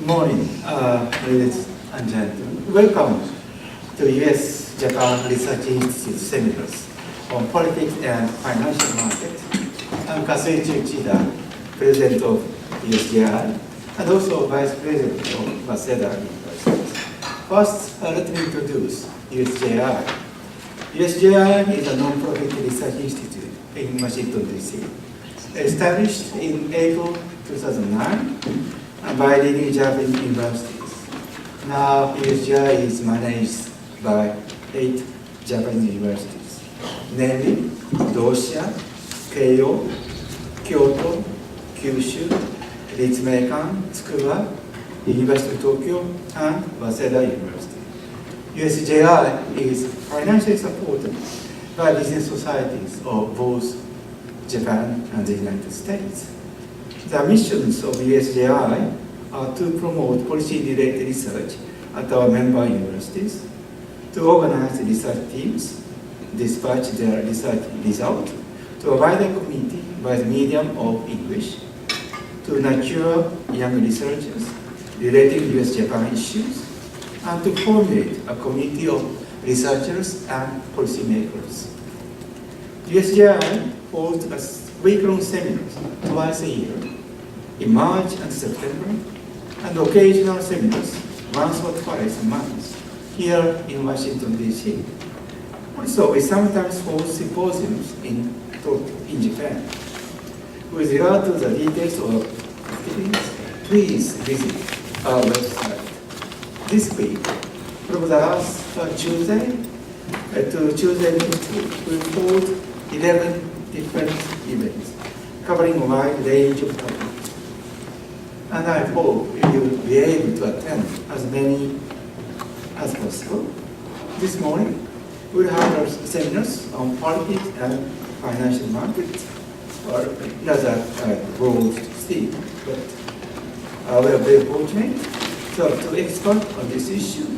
Good morning, ladies and gentlemen. Welcome to US-Japan Research Institute seminars on politics and financial markets. I'm Kazuichi Uchida, President of USJI, and also Vice President of Waseda University. First, let me introduce USJI. USJI is a non-profit research institute in Washington, D.C. Established in April 2009 by leading Japanese universities. Now, USJI is managed by 8 Japanese universities, namely Alicia, Keio, Kyoto, Kyushu, Ritsumeikan, Tsukuba, University of Tokyo, and Waseda University. USJI is financially supported by business societies of both Japan and the United States. The missions of USJI are to promote policy-related research at our member universities, to organize research teams, dispatch their research results to a wider community by the medium of English, to nurture young researchers relating US-Japan issues, and to formulate a community of researchers and policymakers. USJI holds a week-long seminars twice a year, in March and September, and occasional seminars once or twice a month here in Washington, D.C. Also, we sometimes hold symposiums in Japan. With regard to the details of activities, please visit our website. This week, from the last Tuesday to Tuesday next week, we hold 11 different events covering a wide range of topics. And I hope you will be able to attend as many as possible. This morning, we'll have seminars on politics and financial markets, or rather broad theme, but we are very fortunate to expert on this issue.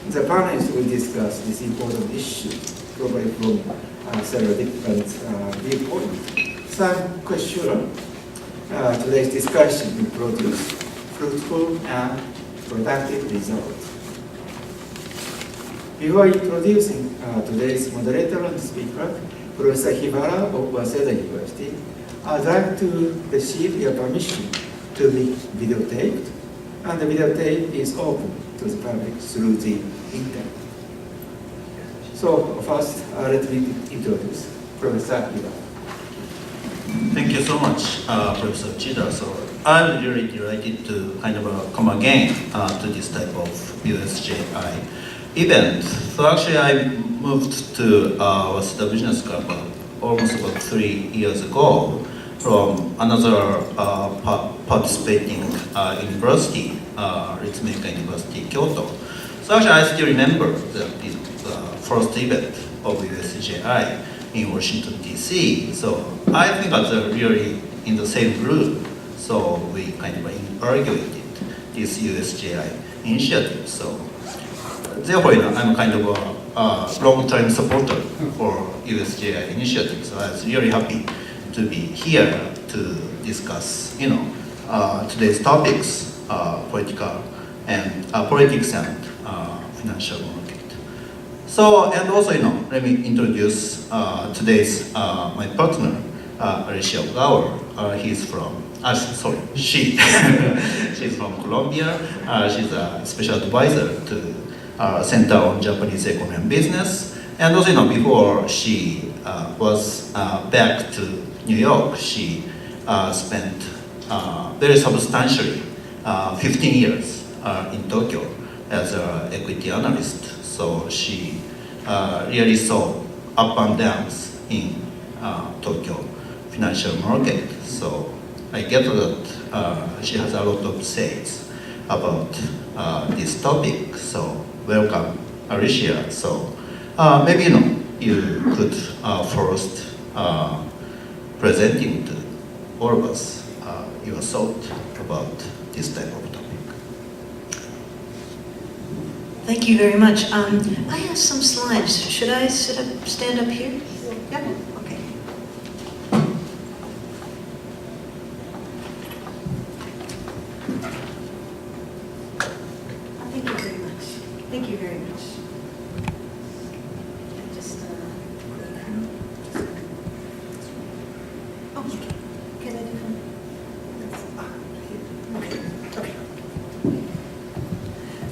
The panelists will discuss this important issue, probably from several different viewpoints. So I'm quite sure today's discussion will produce fruitful and productive results. Before introducing today's moderator and speaker, Professor Hibara of Waseda University, I'd like to receive your permission to be videotaped, and the videotape is open to the public through the internet. So first, let me introduce Professor Hibara. Thank you so much, Professor Uchida. So I'm really delighted to come again to this type of USJI event. So actually I moved to Waseda Business School almost about 3 years ago from another participating university, Ritsumeikan University, Kyoto. So actually I still remember the first event of USJI in Washington, D.C. So I think that's really in the same group. So we inaugurated this USJI initiative. So therefore, I'm a long-time supporter for USJI initiative. So I was really happy to be here to discuss, today's topics, politics and financial market. So, and also, let me introduce today's my partner, Alicia Ogawa. She's from Colombia. She's a special advisor to Center on Japanese Economy and Business. And also, before she was back to New York, she spent very substantially 15 years in Tokyo as an equity analyst. So she really saw up and downs in Tokyo financial market. So I get that she has a lot of says about this topic. So welcome, Alicia. So maybe you could first presenting to all of us your thought about this type of topic. Thank you very much. I have some slides. Should I stand up here? Yeah. Okay.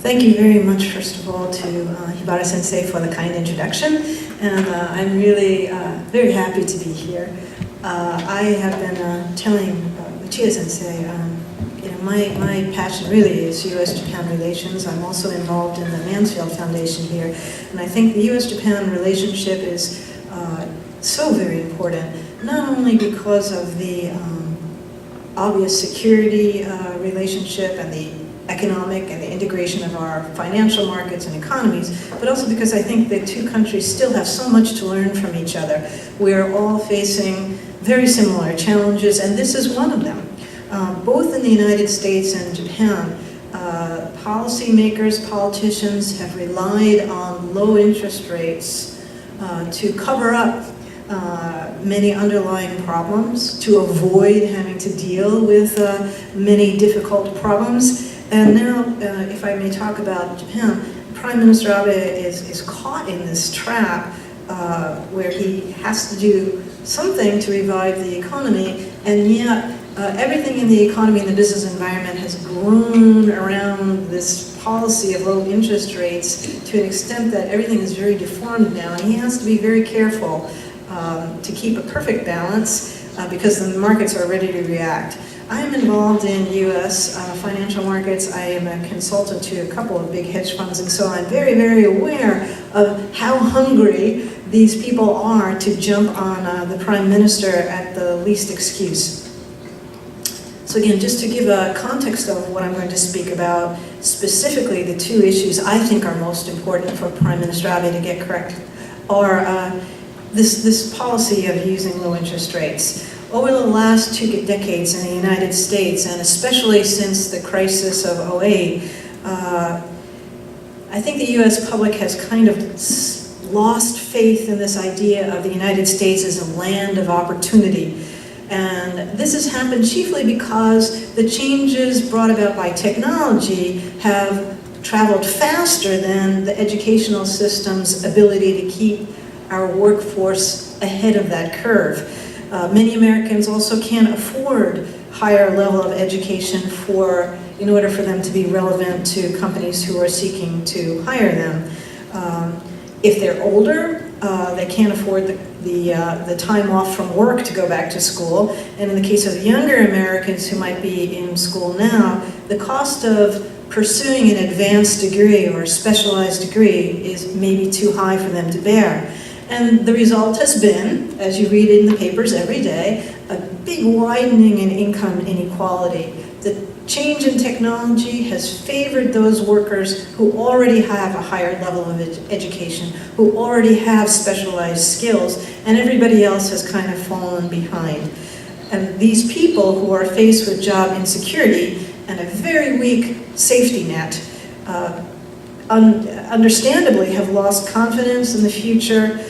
Thank you very much, first of all, to Hibara Sensei for the kind introduction, and I'm really very happy to be here. I have been telling Uchiha Sensei, my passion really is U.S.-Japan relations. I'm also involved in the Mansfield Foundation here, and I think the U.S.-Japan relationship is so very important, not only because of the obvious security relationship and the economic and the integration of our financial markets and economies, but also because I think the two countries still have so much to learn from each other. We're all facing very similar challenges, and this is one of them. Both in the United States and Japan, policymakers, politicians have relied on low interest rates to cover up many underlying problems, to avoid having to deal with many difficult problems. And now, if I may talk about Japan, Prime Minister Abe is caught in this trap where he has to do something to revive the economy, and yet everything in the economy and the business environment has grown around this policy of low interest rates to an extent that everything is very deformed now, and he has to be very careful to keep a perfect balance because the markets are ready to react. I am involved in U.S. Financial markets. I am a consultant to a couple of big hedge funds, and so I'm very, very aware of how hungry these people are to jump on the Prime Minister at the least excuse. So again, just to give a context of what I'm going to speak about, specifically the two issues I think are most important for Prime Minister Abe to get correct are this policy of using low interest rates. Over the last 2 decades in the United States, and especially since the crisis of '08, I think the US public has kind of lost faith in this idea of the United States as a land of opportunity. And this has happened chiefly because the changes brought about by technology have traveled faster than the educational system's ability to keep our workforce ahead of that curve. Many Americans also can't afford higher level of education in order for them to be relevant to companies who are seeking to hire them. If they're older, they can't afford the time off from work to go back to school. And in the case of younger Americans who might be in school now, the cost of pursuing an advanced degree or a specialized degree is maybe too high for them to bear. And the result has been, as you read in the papers every day, a big widening in income inequality. The change in technology has favored those workers who already have a higher level of education, who already have specialized skills, and everybody else has kind of fallen behind. And these people who are faced with job insecurity and a very weak safety net understandably have lost confidence in the future,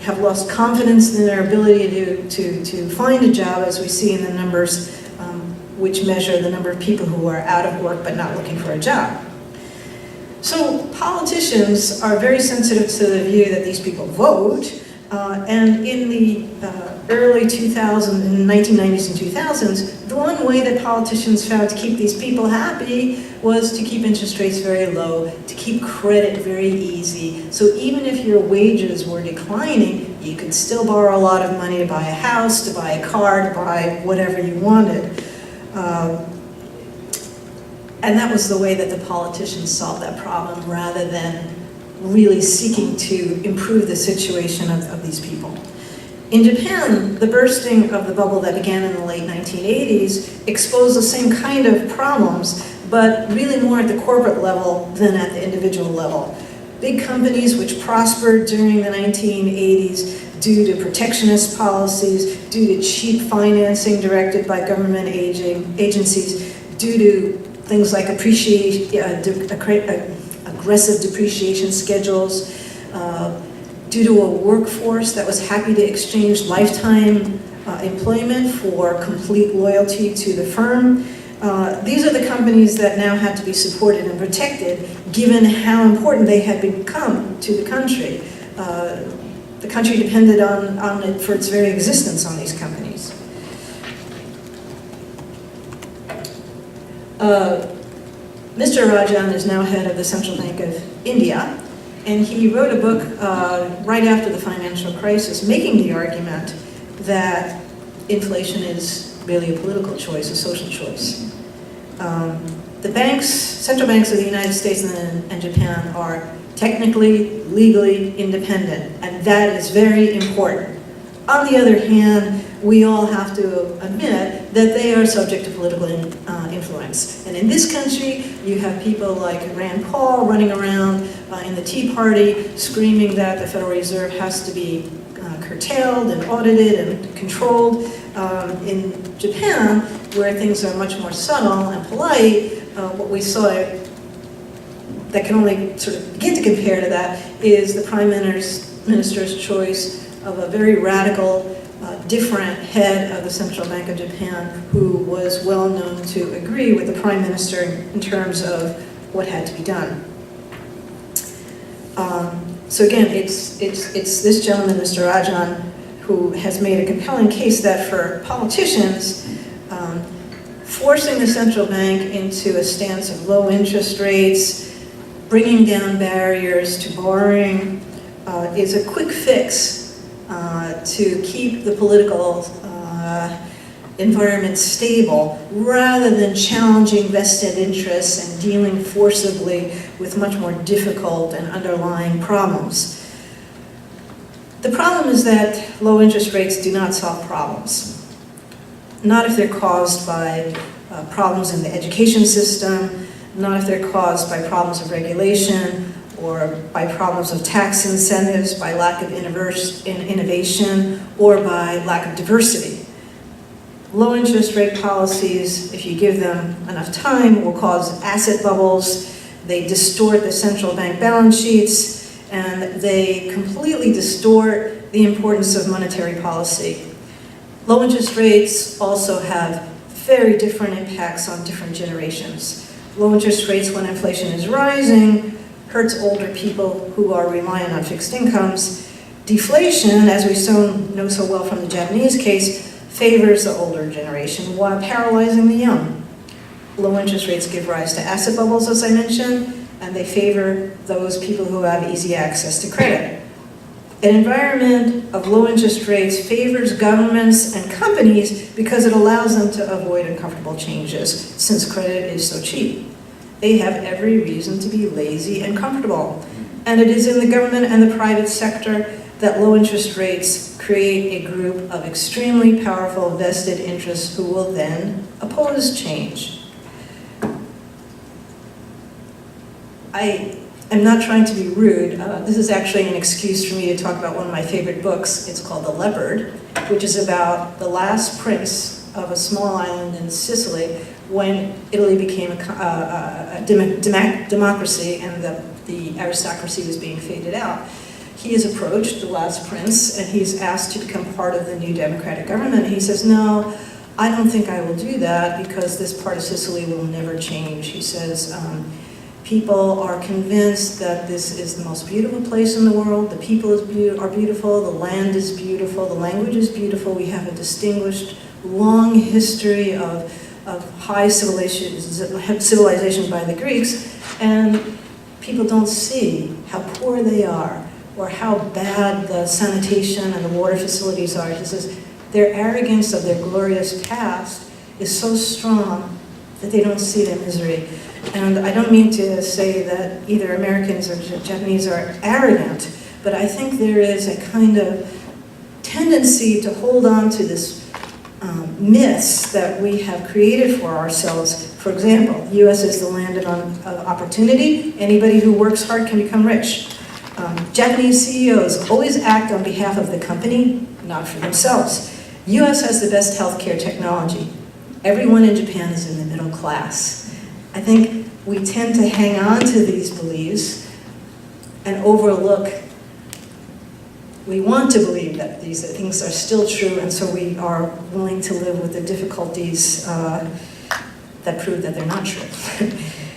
have lost confidence in their ability to find a job, as we see in the numbers which measure the number of people who are out of work but not looking for a job. So politicians are very sensitive to the view that these people vote, and in the early 2000s, in the 1990s and 2000s, the one way that politicians found to keep these people happy was to keep interest rates very low, to keep credit very easy. So even if your wages were declining, you could still borrow a lot of money to buy a house, to buy a car, to buy whatever you wanted. And that was the way that the politicians solved that problem, rather than really seeking to improve the situation of these people. In Japan, the bursting of the bubble that began in the late 1980s exposed the same kind of problems, but really more at the corporate level than at the individual level. Big companies which prospered during the 1980s due to protectionist policies, due to cheap financing directed by government agencies, due to things like aggressive depreciation schedules, due to a workforce that was happy to exchange lifetime employment for complete loyalty to the firm. These are the companies that now had to be supported and protected, given how important they had become to the country. The country depended on it for its very existence on these companies. Mr. Rajan is now head of the Central Bank of India, and he wrote a book right after the financial crisis making the argument that inflation is really a political choice, a social choice. The banks, central banks of the United States and Japan are technically, legally independent, and that is very important. On the other hand, we all have to admit that they are subject to political influence. And in this country, you have people like Rand Paul running around in the Tea Party screaming that the Federal Reserve has to be curtailed and audited and controlled. In Japan, where things are much more subtle and polite, what we saw that can only sort of begin to compare to that is the Prime Minister's choice of a very radical, different head of the Central Bank of Japan who was well known to agree with the Prime Minister in terms of what had to be done. So again, it's this gentleman, Mr. Rajan, who has made a compelling case that for politicians, forcing the central bank into a stance of low interest rates, bringing down barriers to borrowing, is a quick fix to keep the political environment stable, rather than challenging vested interests and dealing forcibly with much more difficult and underlying problems. The problem is that low interest rates do not solve problems. Not if they're caused by problems in the education system, not if they're caused by problems of regulation, or by problems of tax incentives, by lack of innovation, or by lack of diversity. Low interest rate policies, if you give them enough time, will cause asset bubbles. They distort the central bank balance sheets, and they completely distort the importance of monetary policy. Low interest rates also have very different impacts on different generations. Low interest rates when inflation is rising hurts older people who are reliant on fixed incomes. Deflation, as we know so well from the Japanese case, favors the older generation while paralyzing the young. Low interest rates give rise to asset bubbles, as I mentioned, and they favor those people who have easy access to credit. An environment of low interest rates favors governments and companies because it allows them to avoid uncomfortable changes, since credit is so cheap. They have every reason to be lazy and comfortable. And it is in the government and the private sector that low interest rates create a group of extremely powerful vested interests who will then oppose change. I am not trying to be rude. This is actually an excuse for me to talk about one of my favorite books. It's called The Leopard, which is about the last prince of a small island in Sicily when Italy became a democracy and the aristocracy was being faded out. He is approached, the last prince, and he's asked to become part of the new democratic government. He says, no, I don't think I will do that because this part of Sicily will never change. He says, people are convinced that this is the most beautiful place in the world. The people are beautiful, the land is beautiful, the language is beautiful. We have a distinguished, long history of high civilization by the Greeks, and people don't see how poor they are or how bad the sanitation and the water facilities are. He says their arrogance of their glorious past is so strong that they don't see their misery. And I don't mean to say that either Americans or Japanese are arrogant, but I think there is a kind of tendency to hold on to this myths that we have created for ourselves. For example, the U.S. is the land of opportunity. Anybody who works hard can become rich. Japanese CEOs always act on behalf of the company, not for themselves. U.S. has the best healthcare technology. Everyone in Japan is in the middle class. I think we tend to hang on to these beliefs and overlook. We want to believe that these things are still true, and so we are willing to live with the difficulties that prove that they're not true.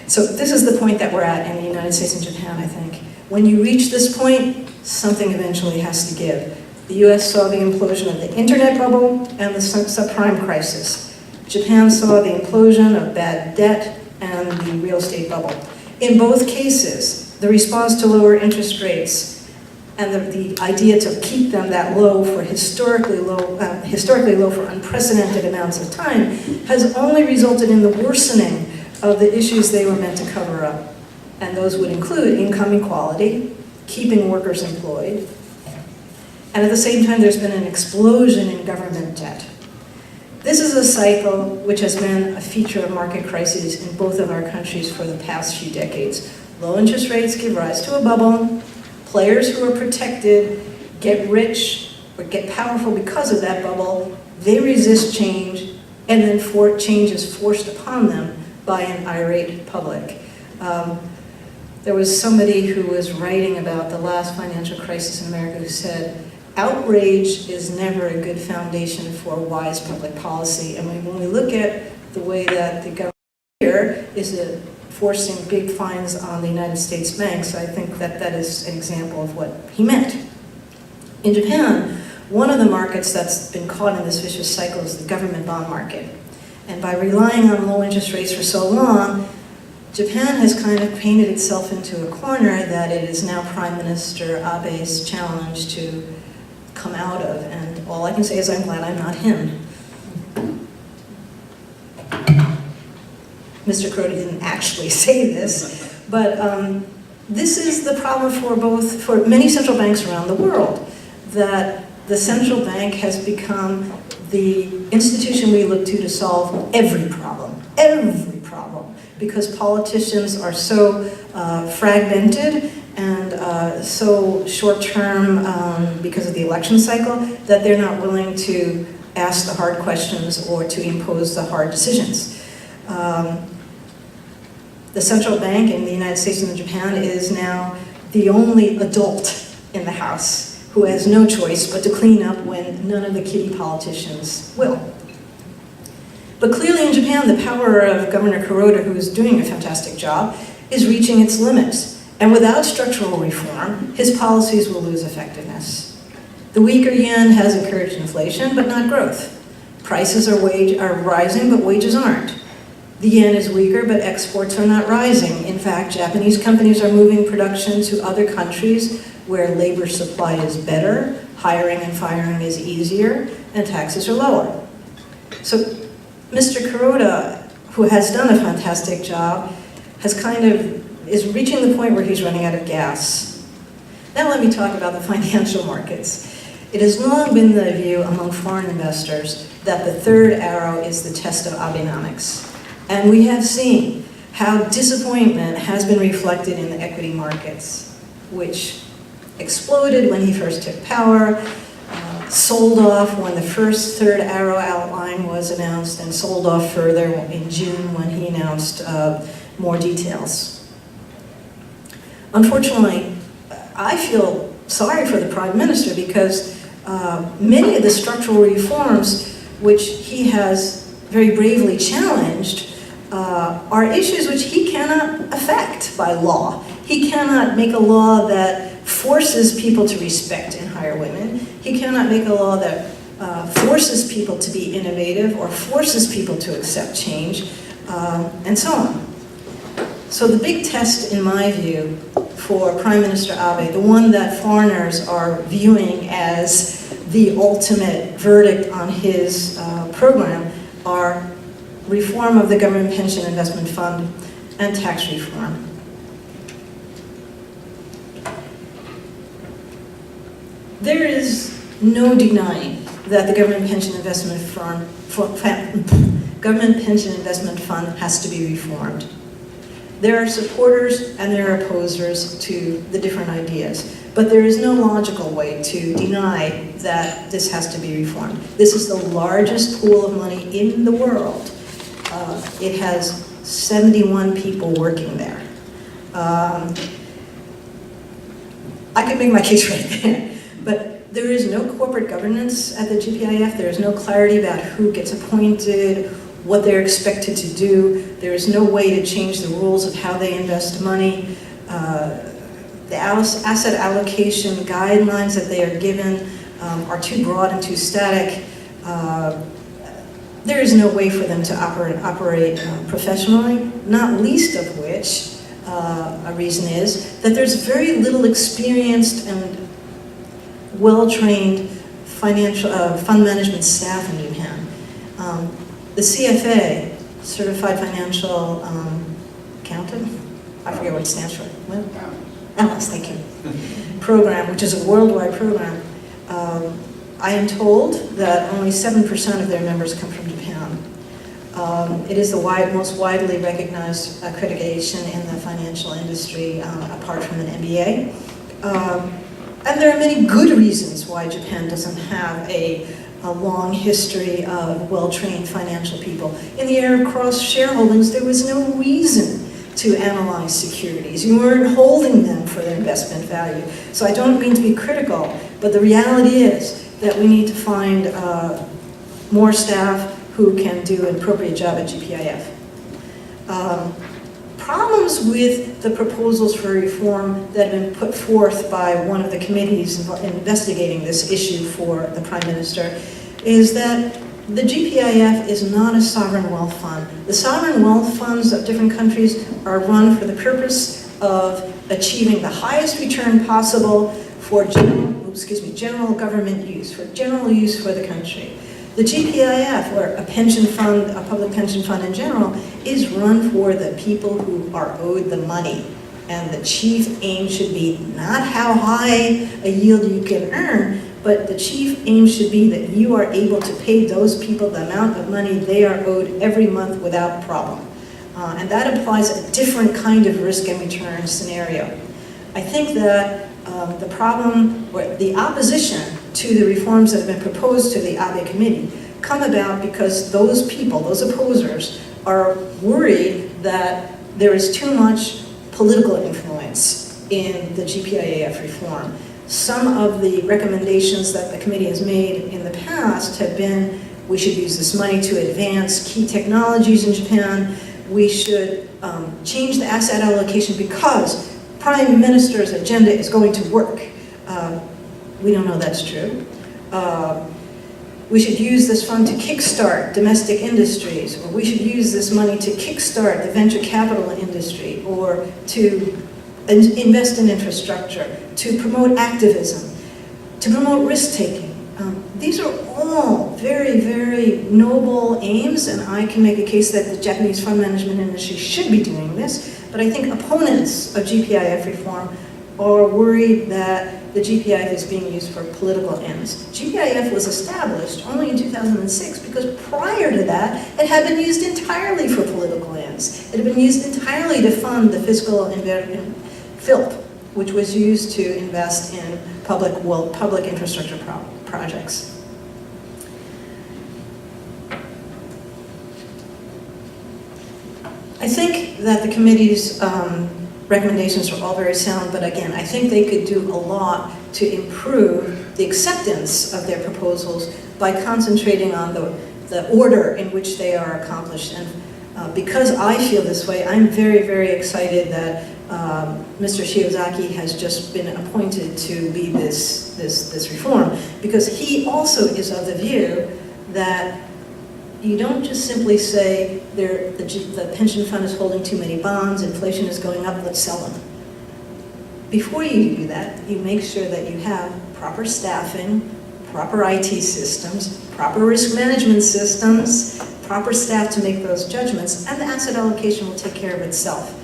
So this is the point that we're at in the United States and Japan, I think. When you reach this point, something eventually has to give. The US saw the implosion of the internet bubble and the subprime crisis. Japan saw the implosion of bad debt and the real estate bubble. In both cases, the response to lower interest rates and the idea to keep them that low for historically low for unprecedented amounts of time has only resulted in the worsening of the issues they were meant to cover up. And those would include income inequality, keeping workers employed, and at the same time there's been an explosion in government debt. This is a cycle which has been a feature of market crises in both of our countries for the past few decades. Low interest rates give rise to a bubble. Players who are protected get rich or get powerful because of that bubble. They resist change, and then change is forced upon them by an irate public. There was somebody who was writing about the last financial crisis in America who said, outrage is never a good foundation for wise public policy. And when we look at the way that the government here is forcing big fines on the United States banks, I think that that is an example of what he meant. In Japan, one of the markets that's been caught in this vicious cycle is the government bond market. And by relying on low interest rates for so long, Japan has kind of painted itself into a corner that it is now Prime Minister Abe's challenge to come out of. And all I can say is I'm glad I'm not him. Mr. Kuroda didn't actually say this, but this is the problem for many central banks around the world, that the central bank has become the institution we look to solve every problem, because politicians are so fragmented and so short-term because of the election cycle that they're not willing to ask the hard questions or to impose the hard decisions. The central bank in the United States and in Japan is now the only adult in the house who has no choice but to clean up when none of the kiddie politicians will. But clearly in Japan, the power of Governor Kuroda, who is doing a fantastic job, is reaching its limits. And without structural reform, his policies will lose effectiveness. The weaker yen has encouraged inflation, but not growth. Prices are rising, but wages aren't. The yen is weaker, but exports are not rising. In fact, Japanese companies are moving production to other countries where labor supply is better, hiring and firing is easier, and taxes are lower. So Mr. Kuroda, who has done a fantastic job, is reaching the point where he's running out of gas. Now let me talk about the financial markets. It has long been the view among foreign investors that the third arrow is the test of Abenomics. And we have seen how disappointment has been reflected in the equity markets, which exploded when he first took power, sold off when the first third arrow outline was announced, and sold off further in June when he announced more details. Unfortunately, I feel sorry for the Prime Minister because many of the structural reforms which he has very bravely challenged are issues which he cannot affect by law. He cannot make a law that forces people to respect and hire women. He cannot make a law that forces people to be innovative or forces people to accept change, and so on. So the big test, in my view, for Prime Minister Abe, the one that foreigners are viewing as the ultimate verdict on his program, are reform of the Government Pension Investment Fund and tax reform. There is no denying that the Government Pension Investment Fund has to be reformed. There are supporters and there are opposers to the different ideas, but there is no logical way to deny that this has to be reformed. This is the largest pool of money in the world. It has 71 people working there. I could make my case right there, but there is no corporate governance at the GPIF. There is no clarity about who gets appointed, what they're expected to do. There is no way to change the rules of how they invest money. The asset allocation guidelines that they are given are too broad and too static. there is no way for them to operate professionally, not least of which a reason is that there's very little experienced and well-trained fund management staff in Japan. The CFA, Certified Financial Accountant, I forget what it stands for. Well, Alice, thank you. Program, which is a worldwide program. I am told that only 7% of their members come from Japan. It is the most widely recognized accreditation in the financial industry, apart from an MBA. And there are many good reasons why Japan doesn't have a long history of well-trained financial people. In the era of cross-shareholdings, there was no reason to analyze securities. You weren't holding them for their investment value. So I don't mean to be critical, but the reality is that we need to find more staff who can do an appropriate job at GPIF. Problems with the proposals for reform that have been put forth by one of the committees investigating this issue for the Prime Minister is that the GPIF is not a sovereign wealth fund. The sovereign wealth funds of different countries are run for the purpose of achieving the highest return possible for general government use, for general use for the country. The GPIF, or a pension fund, a public pension fund in general, is run for the people who are owed the money. And the chief aim should be not how high a yield you can earn, but the chief aim should be that you are able to pay those people the amount of money they are owed every month without problem. And that implies a different kind of risk and return scenario. I think that the problem, or the opposition to the reforms that have been proposed to the Abe Committee come about because those people, those opposers, are worried that there is too much political influence in the GPIF reform. Some of the recommendations that the committee has made in the past have been, we should use this money to advance key technologies in Japan, we should change the asset allocation because Prime Minister's agenda is going to work. We don't know that's true. We should use this fund to kickstart domestic industries, or we should use this money to kickstart the venture capital industry, or to invest in infrastructure, to promote activism, to promote risk-taking. These are all very, very noble aims, and I can make a case that the Japanese fund management industry should be doing this, but I think opponents of GPIF reform are worried that the GPIF is being used for political ends. GPIF was established only in 2006 because prior to that, it had been used entirely for political ends. It had been used entirely to fund the fiscal FILP, which was used to invest in public infrastructure projects. I think that the committee's recommendations are all very sound, but again, I think they could do a lot to improve the acceptance of their proposals by concentrating on the order in which they are accomplished. And because I feel this way, I'm very, very excited that Mr. Shiozaki has just been appointed to lead this reform, because he also is of the view that you don't just simply say the pension fund is holding too many bonds, inflation is going up, let's sell them. Before you do that, you make sure that you have proper staffing, proper IT systems, proper risk management systems, proper staff to make those judgments, and the asset allocation will take care of itself.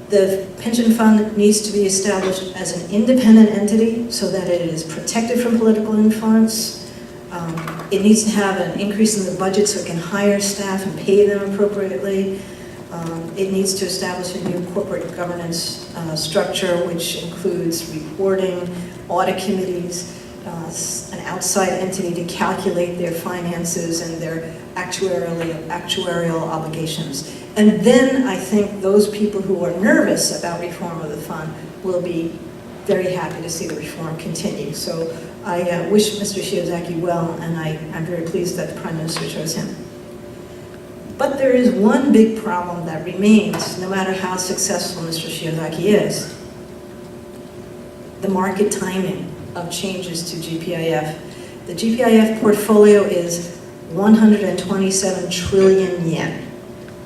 The pension fund needs to be established as an independent entity so that it is protected from political influence. It needs to have an increase in the budget so it can hire staff and pay them appropriately. It needs to establish a new corporate governance structure, which includes reporting, audit committees, an outside entity to calculate their finances and their actuarial obligations. And then I think those people who are nervous about reform of the fund will be very happy to see the reform continue. So I wish Mr. Shiozaki well, and I'm very pleased that the Prime Minister chose him. But there is one big problem that remains, no matter how successful Mr. Shiozaki is. The market timing of changes to GPIF. The GPIF portfolio is 127 trillion yen.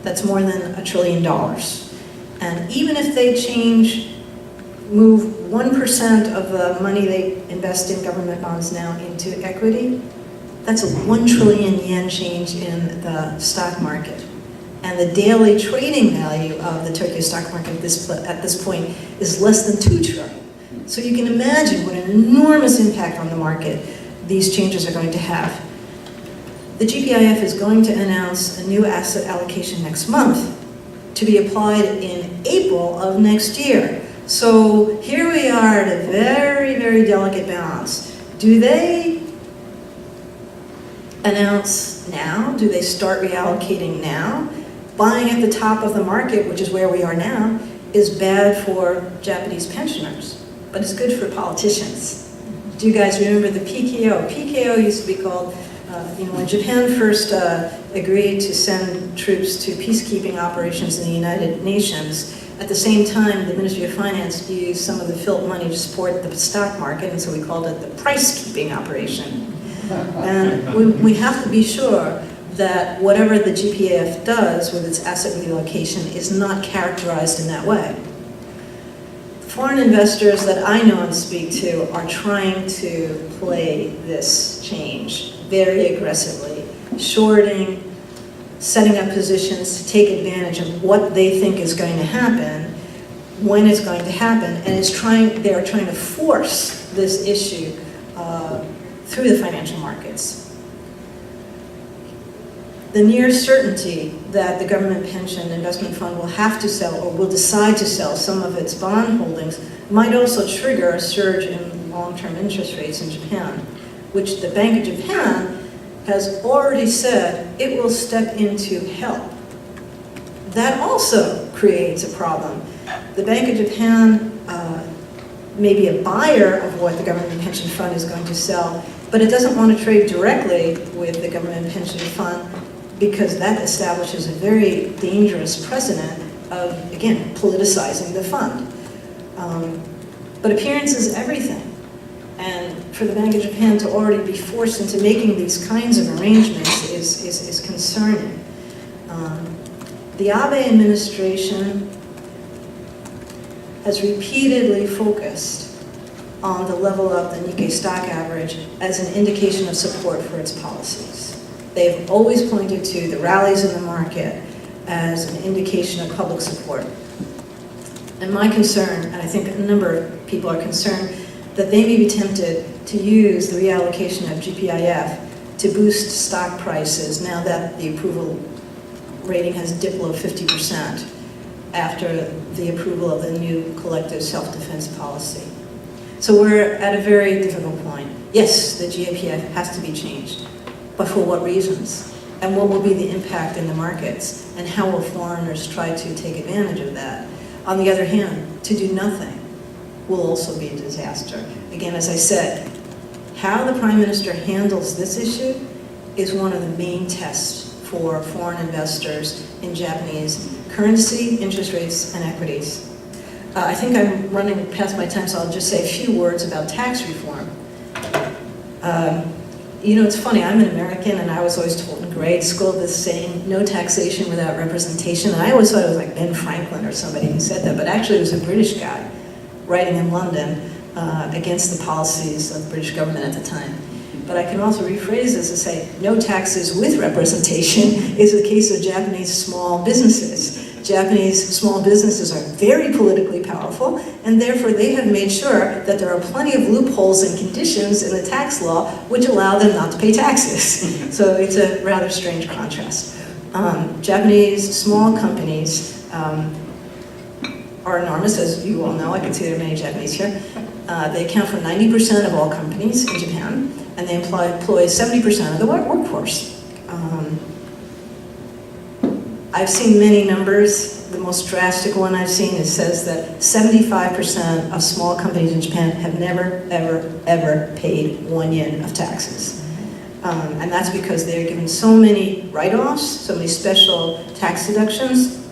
That's more than $1 trillion. And even if they move 1% of the money they invest in government bonds now into equity, that's a 1 trillion yen change in the stock market. And the daily trading value of the Tokyo stock market at this point is less than 2 trillion. So you can imagine what an enormous impact on the market these changes are going to have. The GPIF is going to announce a new asset allocation next month to be applied in April of next year. So here we are at a very, very delicate balance. Do they announce now? Do they start reallocating now? Buying at the top of the market, which is where we are now, is bad for Japanese pensioners, but it's good for politicians. Do you guys remember the PKO? PKO used to be called, when Japan first agreed to send troops to peacekeeping operations in the United Nations, at the same time, the Ministry of Finance used some of the FILT money to support the stock market, and so we called it the price-keeping operation. And we have to be sure that whatever the GPIF does with its asset relocation is not characterized in that way. Foreign investors that I know and speak to are trying to play this change very aggressively, shorting, setting up positions to take advantage of what they think is going to happen, when it's going to happen, and they are trying to force this issue through the financial markets. The near certainty that the government pension investment fund will have to sell or will decide to sell some of its bond holdings might also trigger a surge in long-term interest rates in Japan, which the Bank of Japan has already said it will step in to help. That also creates a problem. The Bank of Japan may be a buyer of what the government pension fund is going to sell, but it doesn't want to trade directly with the government pension fund because that establishes a very dangerous precedent of, again, politicizing the fund. But appearance is everything. And for the Bank of Japan to already be forced into making these kinds of arrangements is concerning. The Abe administration has repeatedly focused on the level of the Nikkei stock average as an indication of support for its policies. They've always pointed to the rallies in the market as an indication of public support. And my concern, and I think a number of people are concerned, that they may be tempted to use the reallocation of GPIF to boost stock prices now that the approval rating has dipped below 50% after the approval of the new collective self-defense policy. So we're at a very difficult point. Yes, the GPIF has to be changed, but for what reasons? And what will be the impact in the markets? And how will foreigners try to take advantage of that? On the other hand, to do nothing will also be a disaster. Again, as I said, how the Prime Minister handles this issue is one of the main tests for foreign investors in Japanese currency, interest rates, and equities. I think I'm running past my time, so I'll just say a few words about tax reform. It's funny, I'm an American, and I was always told in grade school this saying, no taxation without representation, and I always thought it was like Ben Franklin or somebody who said that, but actually it was a British guy writing in London against the policies of the British government at the time. But I can also rephrase this to say, no taxes with representation is the case of Japanese small businesses. Japanese small businesses are very politically powerful, and therefore they have made sure that there are plenty of loopholes and conditions in the tax law which allow them not to pay taxes. So it's a rather strange contrast. Japanese small companies are enormous, as you all know. I can see there are many Japanese here. They account for 90% of all companies in Japan, and they employ 70% of the workforce. I've seen many numbers. The most drastic one I've seen says that 75% of small companies in Japan have never, ever, ever paid 1 yen of taxes. And that's because they're given so many write-offs, so many special tax deductions.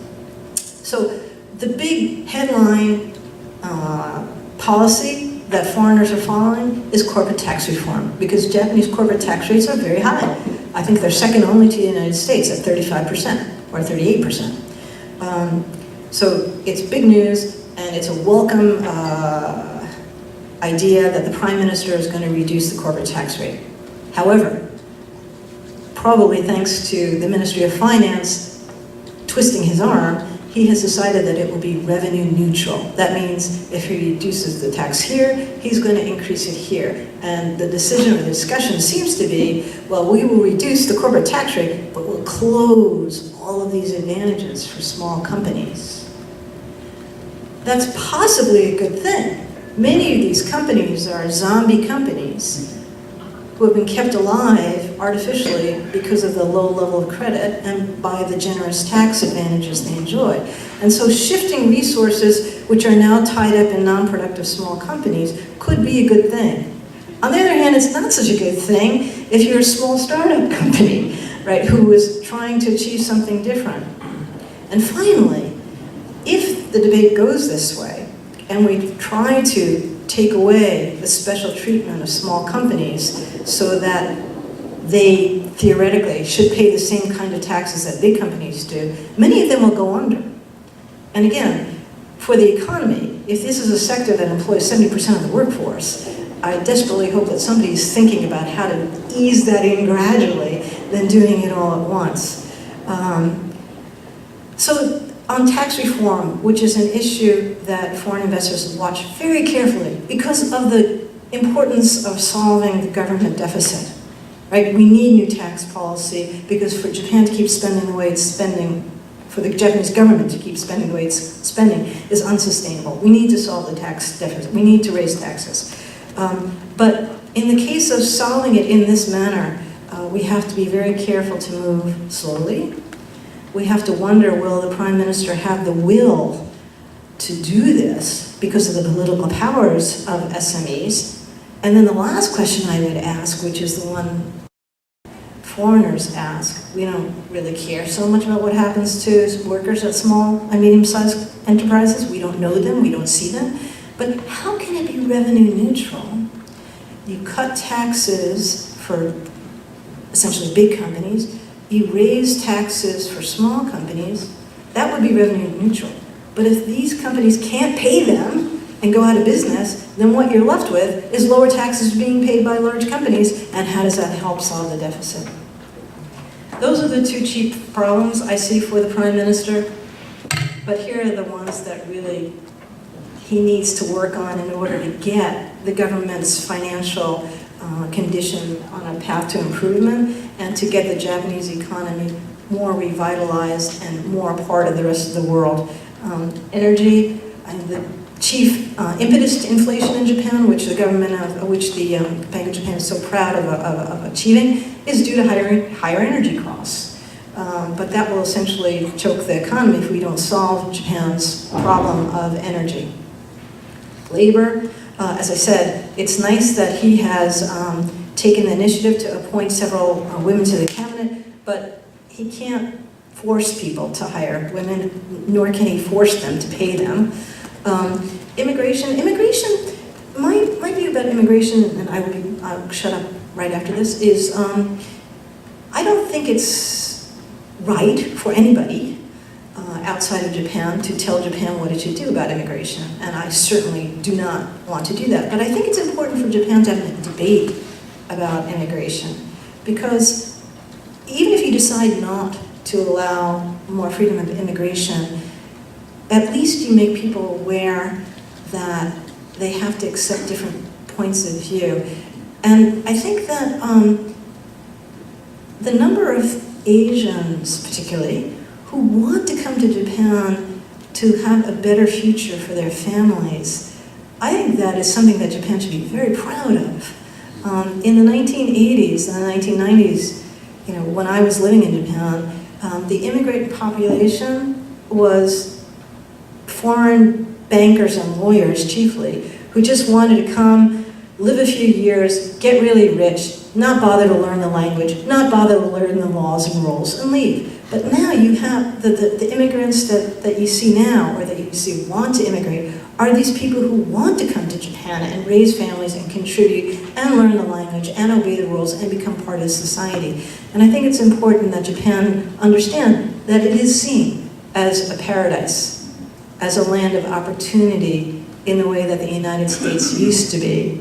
So the big headline policy that foreigners are following is corporate tax reform, because Japanese corporate tax rates are very high. I think they're second only to the United States at 35% or 38%. So it's big news, and it's a welcome idea that the Prime Minister is going to reduce the corporate tax rate. However, probably thanks to the Ministry of Finance twisting his arm, he has decided that it will be revenue neutral. That means if he reduces the tax here, he's going to increase it here. And the decision or the discussion seems to be, well, we will reduce the corporate tax rate, but we'll close all of these advantages for small companies. That's possibly a good thing. Many of these companies are zombie companies who have been kept alive artificially because of the low level of credit and by the generous tax advantages they enjoy. And so shifting resources which are now tied up in non-productive small companies could be a good thing. On the other hand, it's not such a good thing if you're a small startup company, right, who is trying to achieve something different. And finally, if the debate goes this way, and we try to take away the special treatment of small companies so that they theoretically should pay the same kind of taxes that big companies do, many of them will go under. And again, for the economy, if this is a sector that employs 70% of the workforce, I desperately hope that somebody's thinking about how to ease that in gradually than doing it all at once. So on tax reform, which is an issue that foreign investors watch very carefully because of the importance of solving the government deficit, right? We need new tax policy because for Japan to keep spending the way it's spending, for the Japanese government to keep spending the way it's spending is unsustainable. We need to solve the tax deficit. We need to raise taxes. But in the case of solving it in this manner, we have to be very careful to move slowly. We have to wonder, will the Prime Minister have the will to do this because of the political powers of SMEs? And then the last question I would ask, which is the one foreigners ask, we don't really care so much about what happens to workers at small and medium-sized enterprises. We don't know them, we don't see them. But how can it be revenue neutral? You cut taxes for essentially big companies, you raise taxes for small companies, that would be revenue neutral. But if these companies can't pay them and go out of business, then what you're left with is lower taxes being paid by large companies, and how does that help solve the deficit? Those are the two chief problems I see for the Prime Minister, but here are the ones that really he needs to work on in order to get the government's financial condition on a path to improvement and to get the Japanese economy more revitalized and more a part of the rest of the world. Energy, the chief impetus to inflation in Japan, which the government, which the Bank of Japan is so proud of achieving, is due to higher energy costs. But that will essentially choke the economy if we don't solve Japan's problem of energy. Labor, as I said, it's nice that he has taken the initiative to appoint several women to the cabinet, but he can't force people to hire women, nor can he force them to pay them. Immigration, my view about immigration, and I'll shut up right after this, is I don't think it's right for anybody outside of Japan to tell Japan what it should do about immigration, and I certainly do not want to do that. But I think it's important for Japan to have a debate about immigration, because even if you decide not to allow more freedom of immigration, at least you make people aware that they have to accept different points of view. And I think that the number of Asians, particularly, who want to come to Japan to have a better future for their families, I think that is something that Japan should be very proud of. In the 1980s and the 1990s, when I was living in Japan, the immigrant population was foreign bankers and lawyers chiefly, who just wanted to come, live a few years, get really rich, not bother to learn the language, not bother to learn the laws and rules, and leave. But now you have the immigrants that you see now, or that you see want to immigrate, are these people who want to come to Japan and raise families and contribute and learn the language and obey the rules and become part of society. And I think it's important that Japan understand that it is seen as a paradise, as a land of opportunity in the way that the United States used to be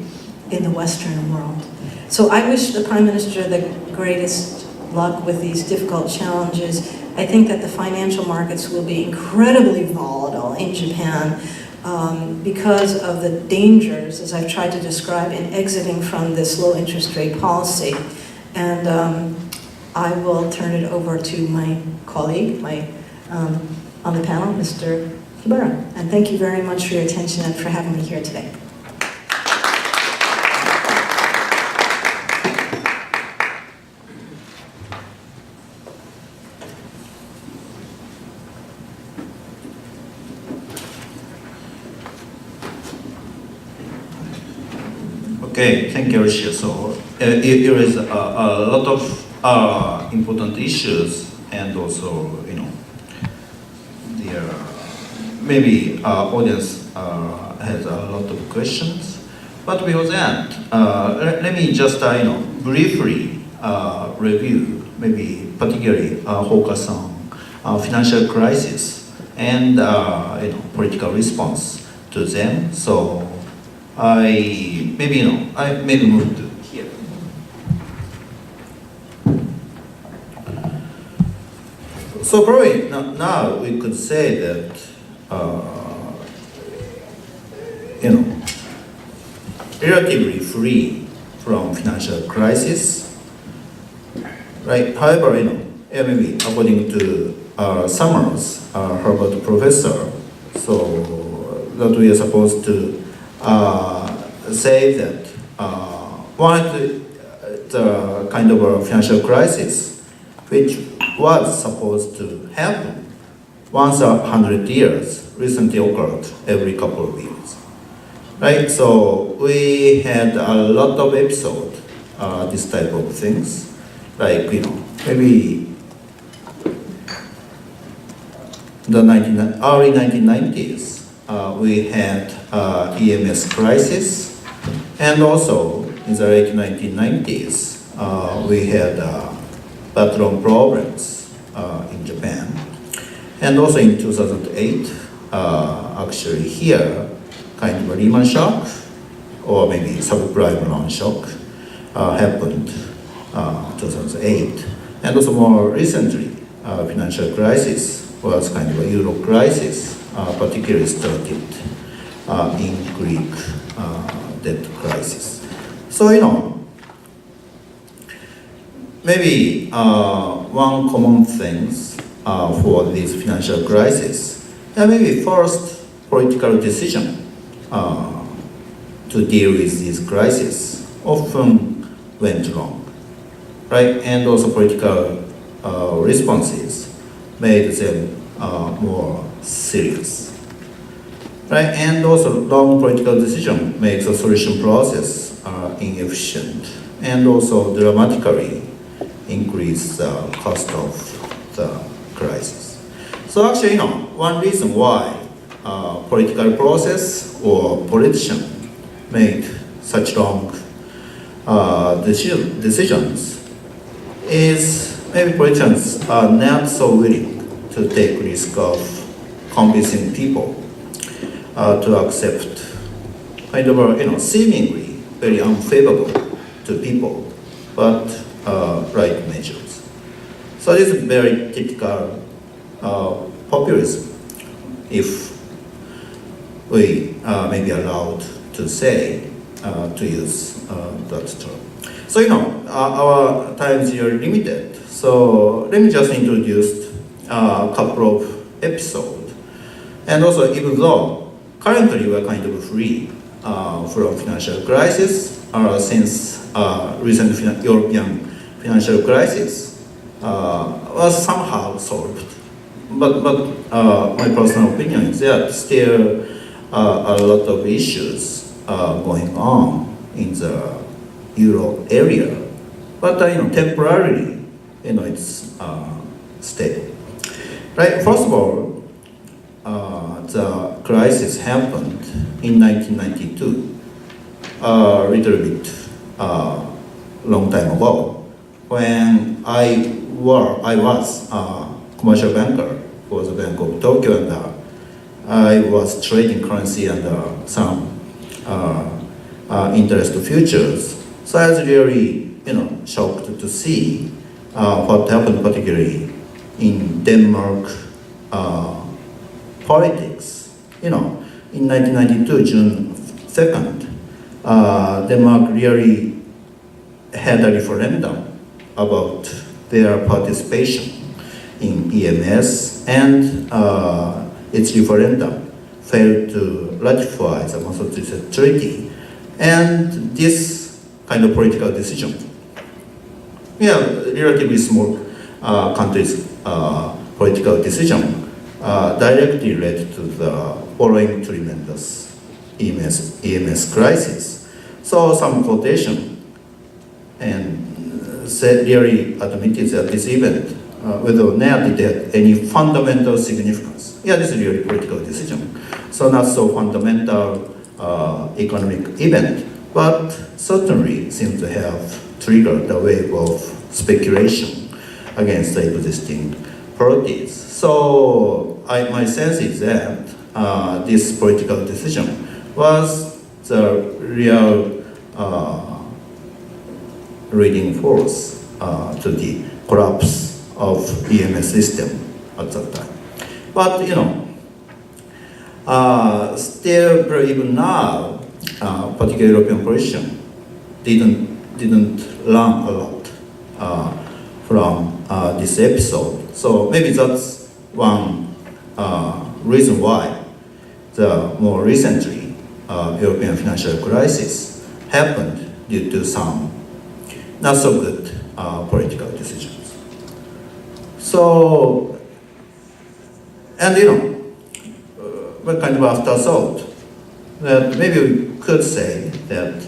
in the Western world. So I wish the Prime Minister the greatest luck with these difficult challenges. I think that the financial markets will be incredibly volatile in Japan because of the dangers, as I've tried to describe, in exiting from this low interest rate policy. And I will turn it over to my colleague, on the panel, Mr. Hibara. And thank you very much for your attention and for having me here today. Okay, thank you, Alicia. So there is a lot of important issues, and also, there maybe our audience has a lot of questions. But before that, let me just briefly review, maybe particularly focus on financial crisis and political response to them. So I maybe move to here. So probably now we could say that relatively free from financial crisis, right? However, maybe according to Summers, Harvard professor, so that we are supposed to say that one of the kind of a financial crisis which was supposed to happen once 100 years recently occurred every couple of years, right? So we had a lot of episodes, this type of things, like maybe the early 1990s. We had EMS crisis, and also in the late 1990s, we had patron problems in Japan, and also in 2008, actually here, kind of a Lehman shock, or maybe subprime loan shock happened 2008, and also more recently, financial crisis was kind of a Euro crisis, particularly started in Greek debt crisis. So maybe one common things for this financial crisis, maybe first political decision to deal with this crisis often went wrong, right? And also political responses made them more serious, right? And also long political decision makes the solution process inefficient, and also dramatically increase the cost of the crisis. So actually, one reason why political process or politician made such long decisions is maybe politicians are not so willing to take risk of convincing people to accept kind of seemingly very unfavorable to people, but right measures. So this is very typical populism, if we may be allowed to say, to use that term. So our time is here limited. So let me just introduce a couple of episodes. And also, even though currently we're kind of free from financial crisis, since recent European financial crisis was somehow solved. But my personal opinion is that still a lot of issues going on in the Euro area. But temporarily, it's stable. Right. First of all, the crisis happened in 1992, a little bit long time ago, when I was a commercial banker for the Bank of Tokyo, and I was trading currency and some interest futures. So I was really, shocked to see what happened, particularly in Denmark politics. In 1992, June 2nd, Denmark really had a referendum about their participation in EMS, and its referendum failed to ratify the Massachusetts Treaty. And this kind of political decision, relatively small country's political decision directly led to the following tremendous EMS crisis. So some quotation and said really admitted that this event, whether not it had any fundamental significance. This is really political decision. So not so fundamental economic event, but certainly seems to have triggered a wave of speculation against the existing policies. So my sense is that this political decision was the real leading force to the collapse of EMS system at that time. But still even now, particularly European politicians didn't learn a lot from this episode. So maybe that's one reason why the more recently European financial crisis happened due to some not so good political decisions. So, and what kind of afterthought that maybe we could say that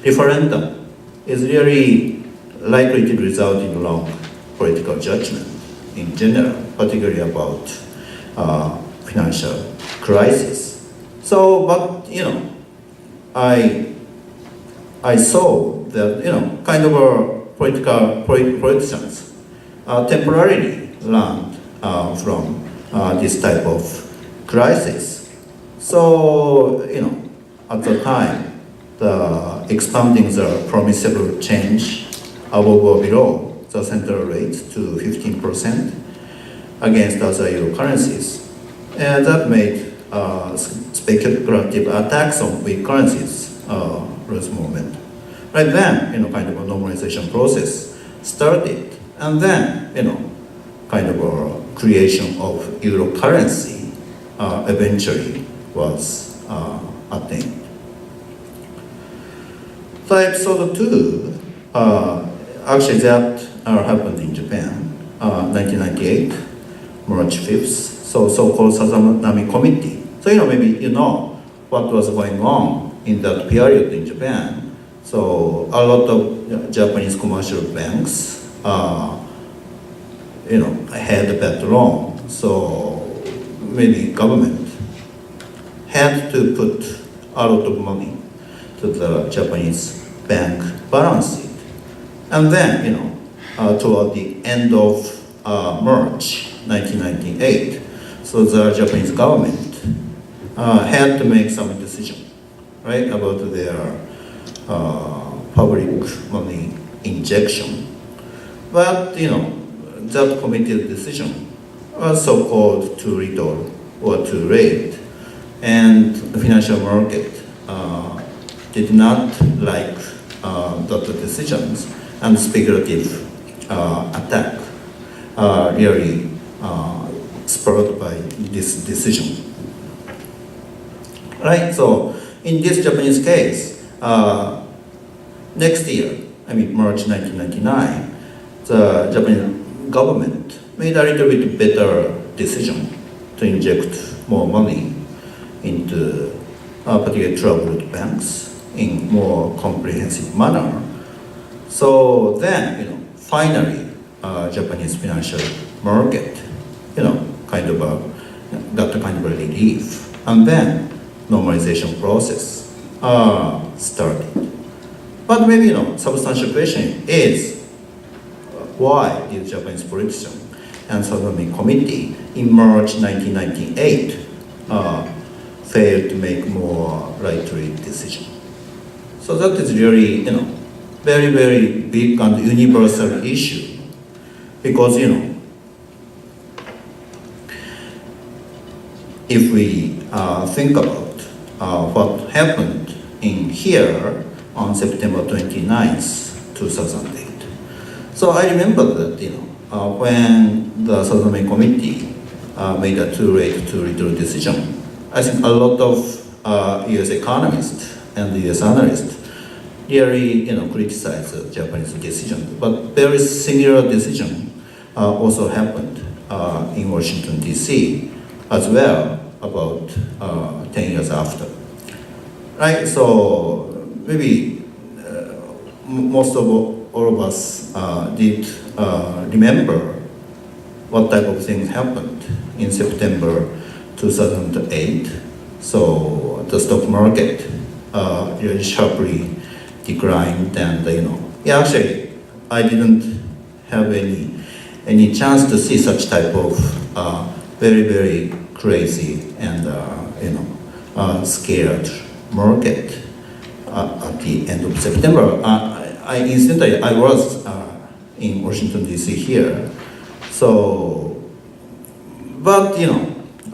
referendum is really likely to result in wrong political judgment in general, particularly about financial crisis. So, but I saw that kind of politicians temporarily learned from this type of crisis. So at the time, the expanding the permissible change above or below the central rate to 15% against other euro currencies, and that made speculative attacks on weak currencies lose movement. Right then, kind of a normalization process started, and then, kind of a creation of euro currency eventually was attained. So episode 2, actually that happened in Japan, 1998, March 5th, so-called Sazanami Committee. So maybe what was going on in that period in Japan. So a lot of Japanese commercial banks, had a bad loan. So maybe government had to put a lot of money to the Japanese bank balance sheet. And then, toward the end of March 1998, so the Japanese government had to make some decision, right, about their public money injection. But, that committed decision was so-called too little or too late, and the financial market did not like that decisions, and speculative attack really spurred by this decision. Right, so in this Japanese case, next year, March 1999, the Japanese government made a little bit better decision to inject more money into particularly troubled banks in more comprehensive manner. So then, finally, Japanese financial market, kind of got a kind of a relief. And then normalization process started. But maybe, substantial question is why did Japanese politician and Southern Committee in March 1998 failed to make more right-to-read decision? So that is really, very, very big and universal issue. Because, if we think about what happened in here on September 29th, 2008. So I remember that, when the Southern Committee made a too late, too little decision, I think a lot of US economists and US analysts really, criticized the Japanese decision. But very similar decision also happened in Washington, D.C. as well, about 10 years after. Right, so maybe most of all of us did remember what type of things happened in September 2008. So the stock market really sharply declined, and actually I didn't have any chance to see such type of very, very crazy and scared market at the end of September. Incidentally, I was in Washington, D.C. here. So, but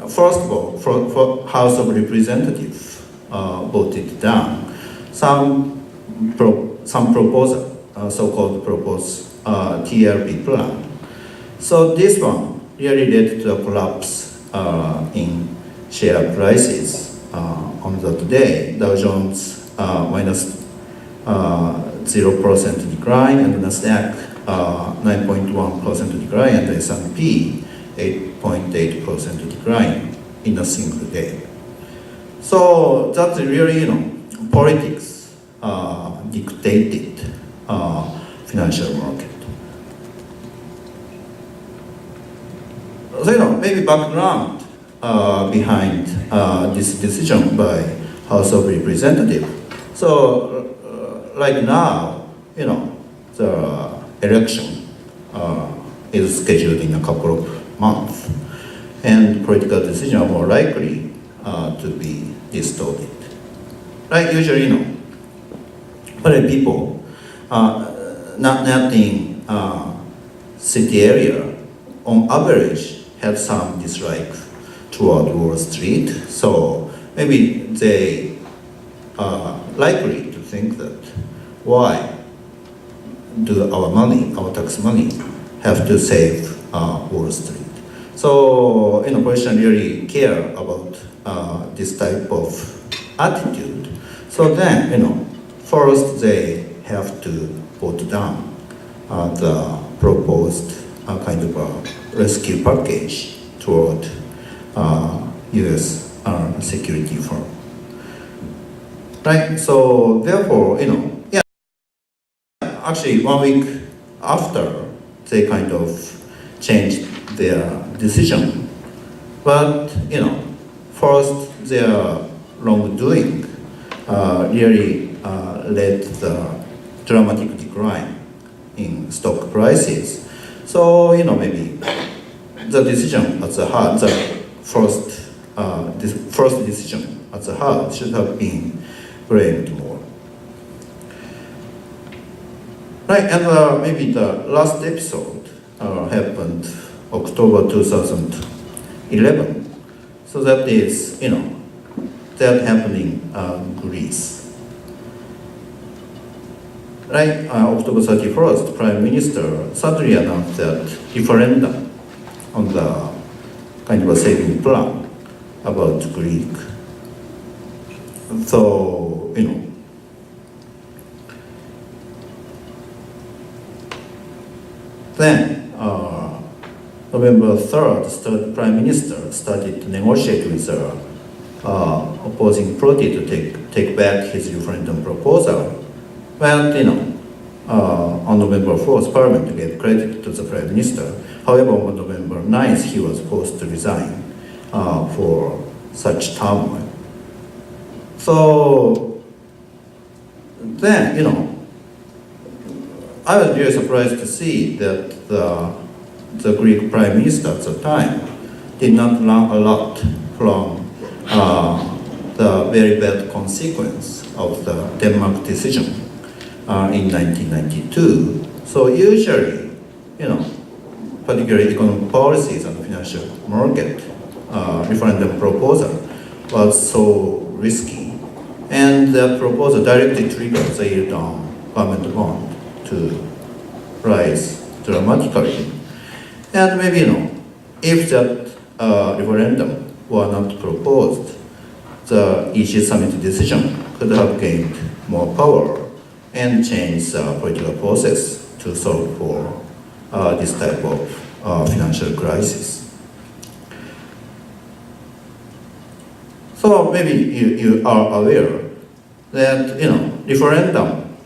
first of all, for House of Representatives voted down some proposal, so-called proposed TLP plan. So this one really led to a collapse in share prices on that day. Dow Jones minus 0% decline, and Nasdaq 9.1% decline, and the S&P 8.8% decline in a single day. So that's really, politics dictated financial market. So, maybe background behind this decision by House of Representatives. So, like now, the election is scheduled in a couple of months, and political decisions are more likely to be distorted. Right? Usually, many people not in city area, on average, had some dislike toward Wall Street. So maybe they are likely to think that why do our tax money, have to save Wall Street? So, politicians really care about this type of attitude. So then, first they have to vote down the proposed kind of a rescue package toward U.S. security firm. Right. So therefore, actually 1 week after, they kind of changed their decision. But first their wrongdoing really led the dramatic decline in stock prices. So maybe the decision at the heart, the first decision at the heart should have been blamed more. Right, and maybe the last episode happened October 2011. So that is, that happening in Greece. Right, October 31st, Prime Minister suddenly announced that referendum on the kind of a saving plan about Greek. So, then November 3rd, Prime Minister started to negotiate with the opposing party to take back his referendum proposal. But, on November 4th, Parliament gave credit to the Prime Minister. However, on November 9th, he was forced to resign for such turmoil. So then, I was really surprised to see that the Greek Prime Minister at the time did not learn a lot from the very bad consequence of the Denmark decision in 1992. So usually, particularly economic policies and financial market referendum proposal was so risky, and the proposal directly triggered the yield on government bond to rise dramatically. And maybe, if that referendum were not proposed, the EC summit decision could have gained more power and changed the political process to solve for this type of financial crisis. So maybe you are aware that, referendum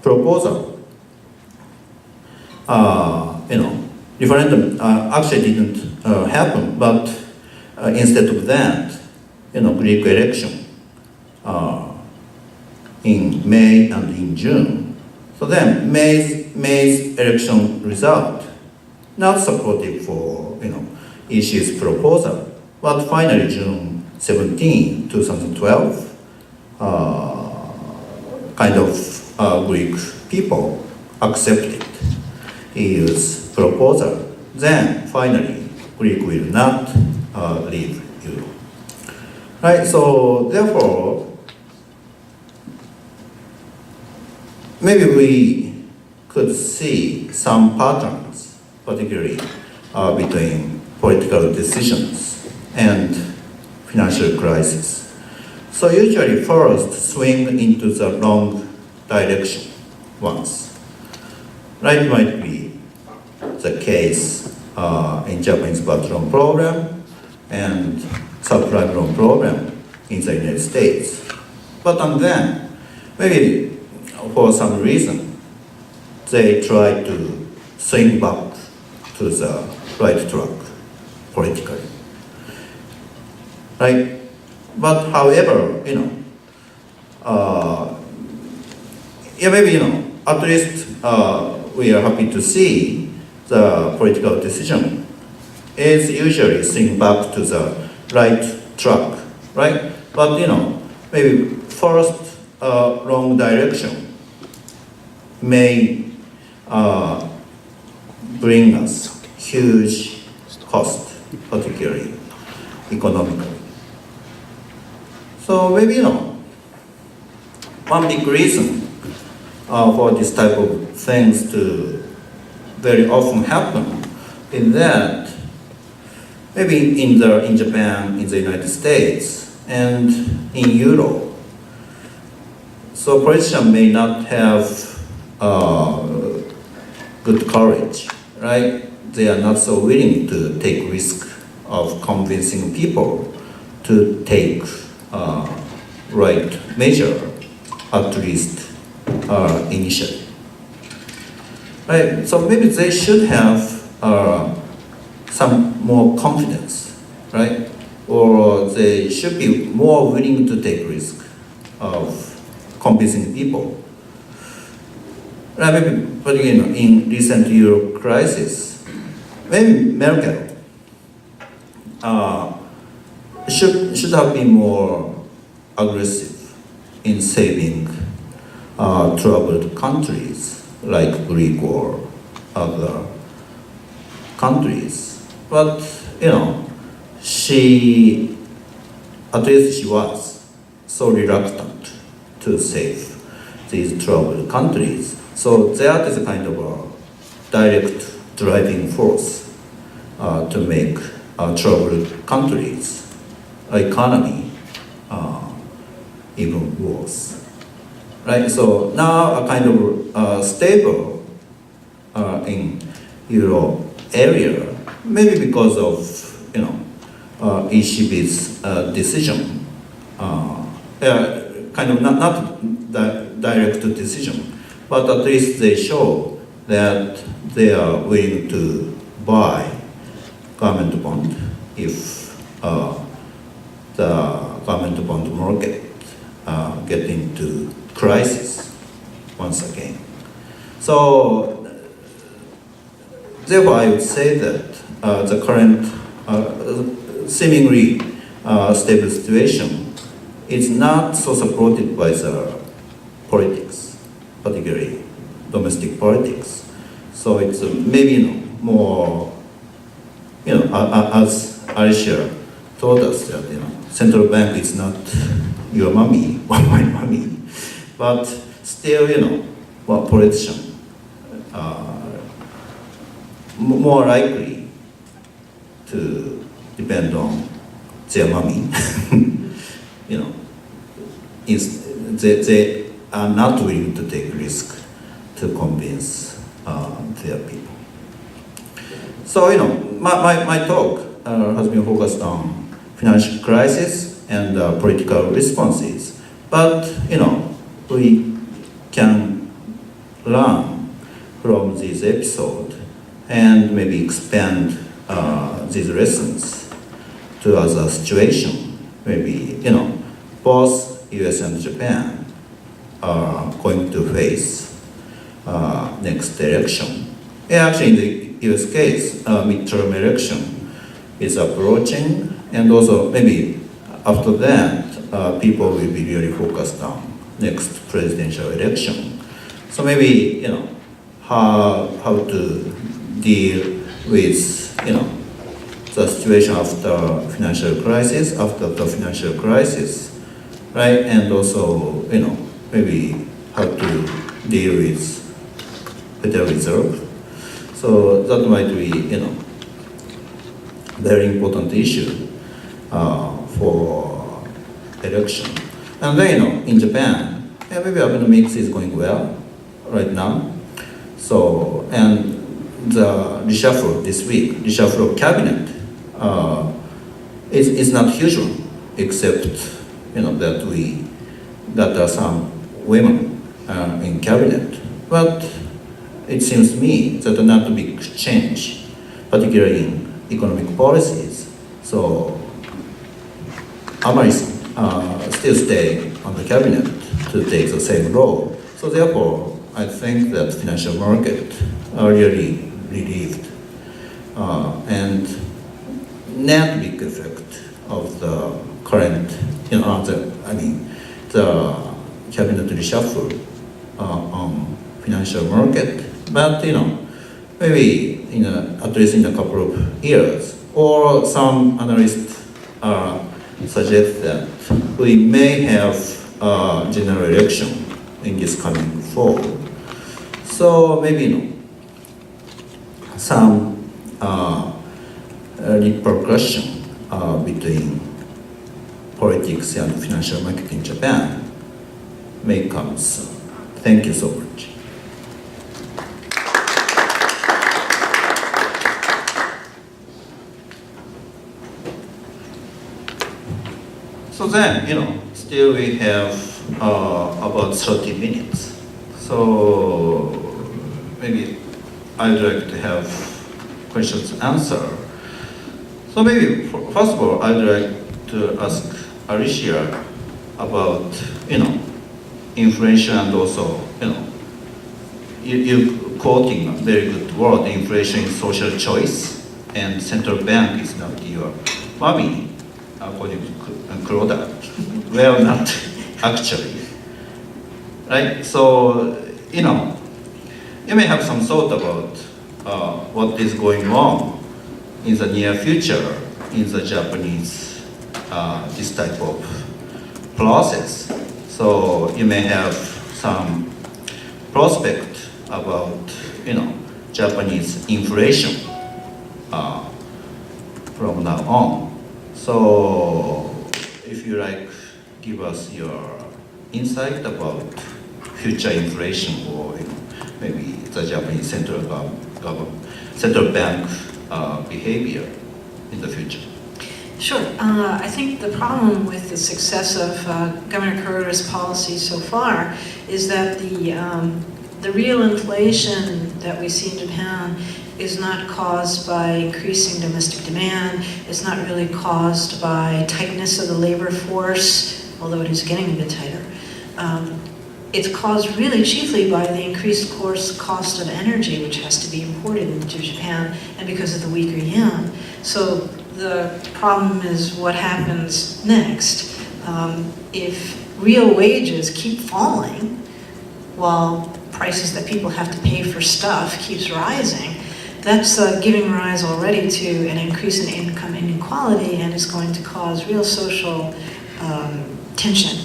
proposal, referendum actually didn't happen, but instead of that, Greek election in May and in June. So then May's election result, not supportive for EC's proposal, but finally June 17, 2012, Greek people accepted EU's proposal. Then finally Greek will not leave Euro. Right, so therefore, maybe we could see some patterns, particularly between political decisions and financial crisis. So usually first swing into the wrong direction once. Right, might be the case in Japanese bad loan program and subprime loan program in the United States. But then, maybe for some reason, they try to swing back to the right track politically. Right? But however, maybe, at least we are happy to see the political decision is usually swing back to the right track, right? But, maybe first wrong direction may bring us huge cost, particularly economically. So maybe, one big reason for this type of things to very often happen is that maybe in Japan, in the United States, and in Europe, so politicians may not have good courage, right? They are not so willing to take risk of convincing people to take right measure, at least initially. Right, so maybe they should have some more confidence, right? Or they should be more willing to take risk of convincing people. Right, maybe, but in recent Euro crisis, maybe Merkel should have been more aggressive in saving troubled countries like Greek or other countries. But, at least she was so reluctant to save these troubled countries. So that is a kind of a direct driving force to make troubled countries' economy even worse. Right, so now a kind of stable in Euro area, maybe because of ECB's decision, kind of not that direct decision, but at least they show that they are willing to buy government bond if the government bond market get into crisis once again. So therefore I would say that the current seemingly stable situation is not so supported by the politics, particularly domestic politics. So it's maybe more, as Alicia told us that central bank is not your mommy or my mommy, but still politicians more likely to depend on their mommy. They are not willing to take risk to convince their people. So my talk has been focused on financial crisis and political responses, but we can learn from this episode and maybe expand these lessons to other situations. Maybe both US and Japan are going to face next election. Yeah, actually, in the US case, midterm election is approaching, and also maybe after that, people will be really focused on next presidential election. So maybe how to deal with the situation after financial crisis, right? And also maybe how to deal with Federal Reserve. So that might be very important issue for election. And then in Japan, maybe Abenomics is going well right now. So and the reshuffle this week, reshuffle of cabinet, is not usual, except that there are some women in cabinet. But it seems to me that not a big change, particularly in economic policies. So Amaris still stay on the cabinet to take the same role. So therefore, I think that financial market are really relieved, and net big effect of the current, the cabinet reshuffle on financial market. But maybe at least in a couple of years, or some analysts suggest that we may have a general election in this coming fall. So maybe some repercussion between politics and financial market in Japan may come soon. Thank you so much. So then, still we have about 30 minutes. So maybe I'd like to have questions answered. So maybe, first of all, I'd like to ask Alicia about, inflation, and also, you quoting a very good word, inflation is social choice, and central bank is not your mommy, according to Kuroda. Well, not actually, right? So, you may have some thought about what is going on in the near future in the Japanese, this type of process. So you may have some prospect about, Japanese inflation from now on. So if you like, give us your insight about future inflation, or maybe the Japanese central bank behavior in the future. Sure. I think the problem with the success of Governor Kuroda's policy so far is that the real inflation that we see in Japan is not caused by increasing domestic demand. It's not really caused by tightness of the labor force, although it is getting a bit tighter. It's caused really chiefly by the increased cost of energy, which has to be imported into Japan, and because of the weaker yen. So the problem is what happens next. If real wages keep falling while prices that people have to pay for stuff keeps rising, that's giving rise already to an increase in income inequality, and it's going to cause real social tension.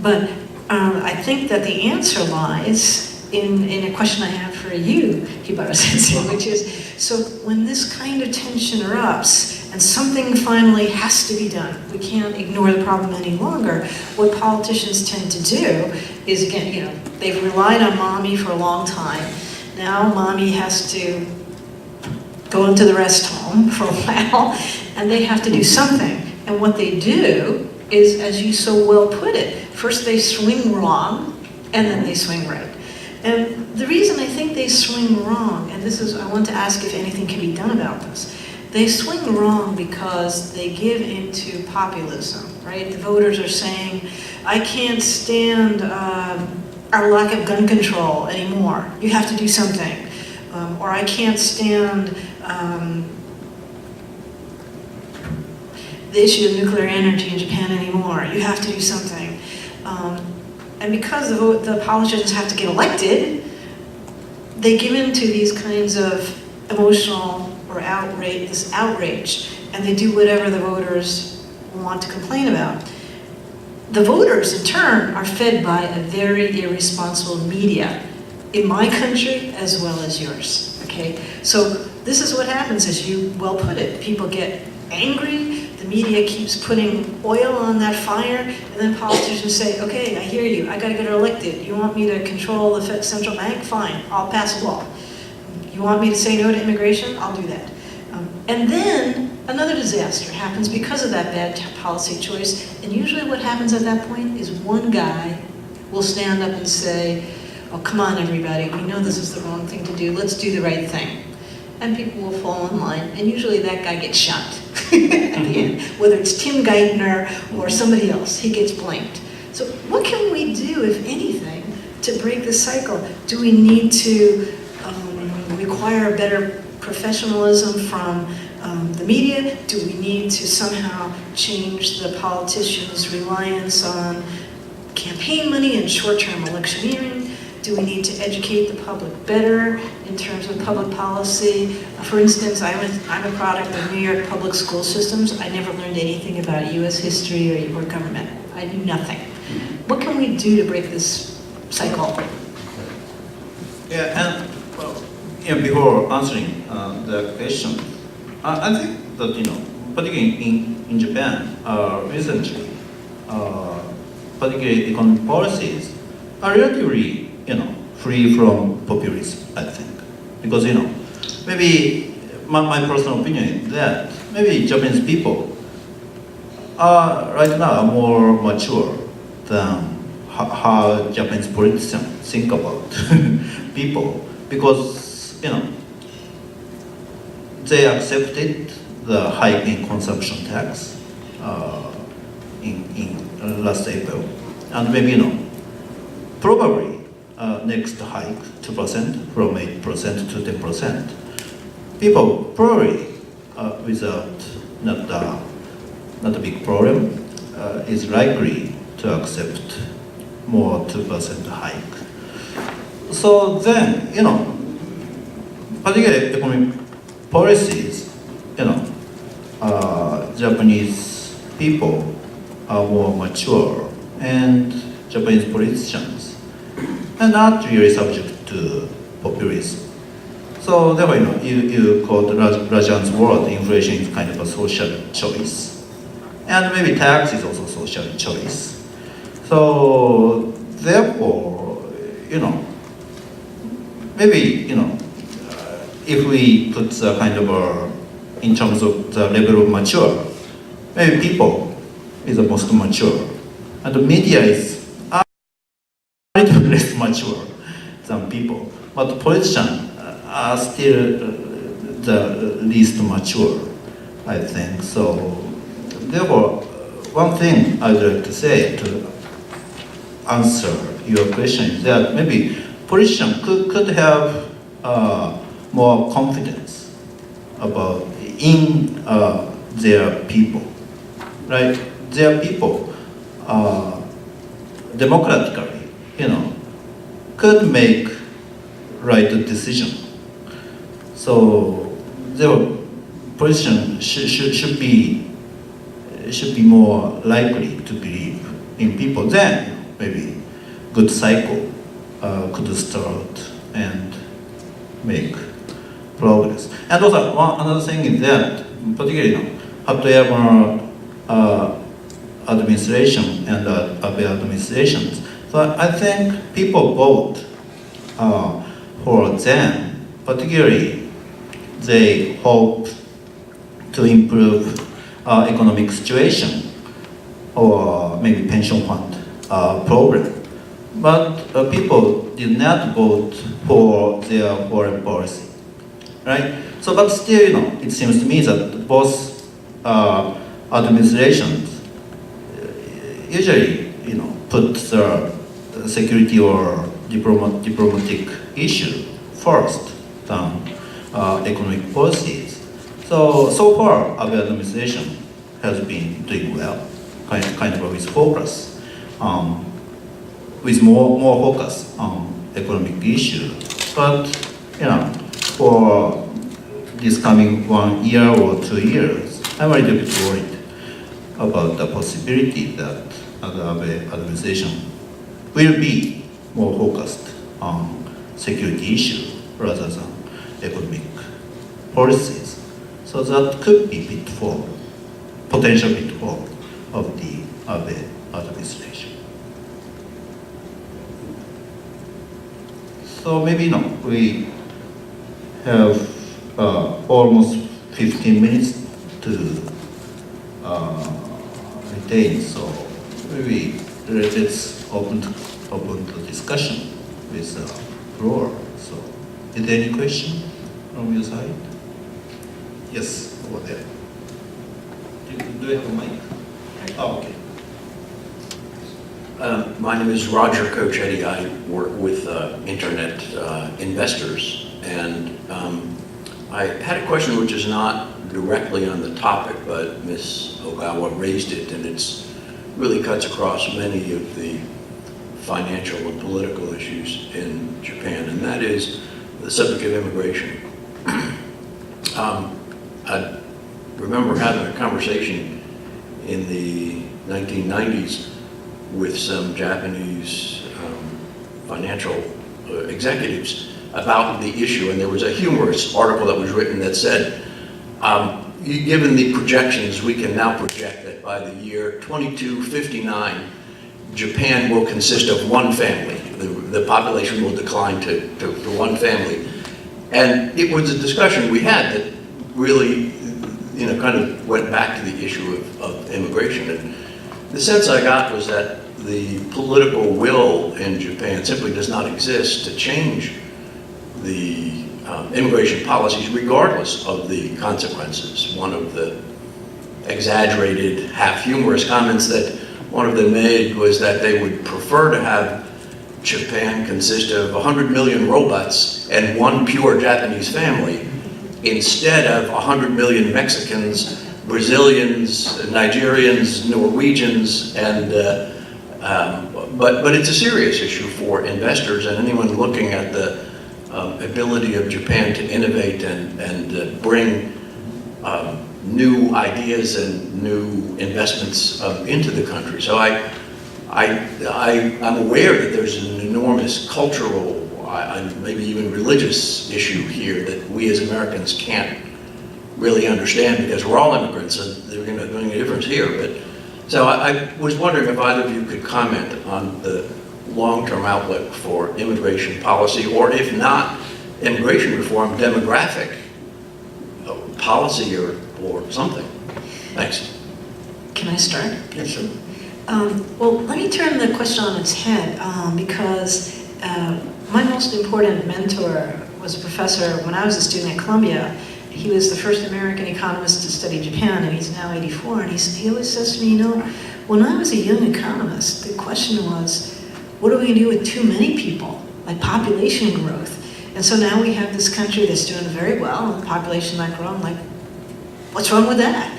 But I think that the answer lies in a question I have for you, Hibara-sensei, which is, so when this kind of tension erupts and something finally has to be done, we can't ignore the problem any longer, what politicians tend to do is, again, you know, they've relied on mommy for a long time. Now mommy has to go into the rest home for a while, and they have to do something. And what they do is, as you so well put it, first they swing wrong, and then they swing right. And the reason I think they swing wrong, and this is, I want to ask if anything can be done about this, they swing wrong because they give into populism, right? The voters are saying, I can't stand our lack of gun control anymore. You have to do something. Or I can't stand the issue of nuclear energy in Japan anymore. You have to do something. And because the politicians have to get elected, they give in to these kinds of emotional or outrage, and they do whatever the voters want to complain about. The voters, in turn, are fed by a very irresponsible media in my country as well as yours, okay? So this is what happens, as you well put it. People get angry, the media keeps putting oil on that fire, and then politicians say, okay, I hear you, I gotta get elected. You want me to control the central bank? Fine, I'll pass a law. You want me to say no to immigration? I'll do that. And then another disaster happens because of that bad policy choice, and usually what happens at that point is one guy will stand up and say, oh, come on everybody, we know this is the wrong thing to do, let's do the right thing. And people will fall in line, and usually that guy gets shot at the end. Whether it's Tim Geithner or somebody else, he gets blamed. So what can we do, if anything, to break the cycle? Do we need to require better professionalism from the media? Do we need to somehow change the politicians' reliance on campaign money and short-term electioneering? Do we need to educate the public better in terms of public policy? For instance, I'm a product of New York public school systems. I never learned anything about US history or government. I knew nothing. What can we do to break this cycle? Yeah, and well, before answering the question, I think that, particularly in Japan, recently, particularly economic policies are relatively, free from populism, I think. Because, maybe my personal opinion is that maybe Japanese people are right now more mature than how Japanese politicians think about people, because they accepted the hike in consumption tax in last April, and maybe probably next hike 2% from 8% to 10%. People probably without not a big problem is likely to accept more 2% hike. So then, particularly economic policies, Japanese people are more mature, and Japanese politicians are not really subject to populism. So therefore, you called Rajan's word, inflation is kind of a social choice. And maybe tax is also social choice. So therefore, maybe, if we put the kind of in terms of the level of mature, maybe people is the most mature, and the media is a little less mature than people, but politicians are still the least mature, I think. So therefore, one thing I'd like to say to answer your question is that maybe politicians could have more confidence about in their people, right? Their people democratically, could make right decision. So the politician should be more likely to believe in people. Then maybe good cycle could start and make progress. And also another thing is that, particularly after administration and Abe administrations, so I think people vote for them, particularly they hope to improve economic situation or maybe pension fund program. But people did not vote for their foreign policy, right? So, but still, it seems to me that both administrations usually, put the security or diplomatic issue first than economic policies. So far, Abe administration has been doing well, kind of with focus, with more focus on economic issue. But for this coming 1 year or 2 years, I'm a little bit worried about the possibility that the Abe administration will be more focused on security issue rather than economic policies. So that could be potential pitfall of the Abe administration. So maybe we have almost 15 minutes to retain. So maybe let's open the discussion with the floor. So, is there any question from your side? Yes, over there. Do you have a mic? Oh, okay. My name is Roger Cochetti. I work with internet investors, and I had a question which is not directly on the topic, but Ms. Ogawa raised it, and it's really cuts across many of the financial and political issues in Japan, and that is the subject of immigration. I remember having a conversation in the 1990s with some Japanese financial executives about the issue, and there was a humorous article that was written that said, given the projections, we can now project that by the year 2259, Japan will consist of one family. The population will decline to one family. And it was a discussion we had that really, kind of went back to the issue of immigration. And the sense I got was that the political will in Japan simply does not exist to change the immigration policies regardless of the consequences. One of the exaggerated, half humorous comments that one of them made was that they would prefer to have Japan consist of 100 million robots and one pure Japanese family instead of 100 million Mexicans, Brazilians, Nigerians, Norwegians, and but it's a serious issue for investors and anyone looking at the ability of Japan to innovate and bring new ideas and new investments into the country. So I'm aware that there's an enormous cultural, maybe even religious issue here that we as Americans can't really understand because we're all immigrants and they're going to make a difference here. But so I was wondering if either of you could comment on the long-term outlook for immigration policy, or if not immigration reform, demographic policy or something. Thanks. Can I start? Yes, sure. Well, let me turn the question on its head because my most important mentor was a professor when I was a student at Columbia. he was the first American economist to study Japan, and he's now 84, and he always says to me, when I was a young economist, the question was, what are we gonna do with too many people, like population growth? And so now we have this country that's doing very well, and the population not growing, like, what's wrong with that?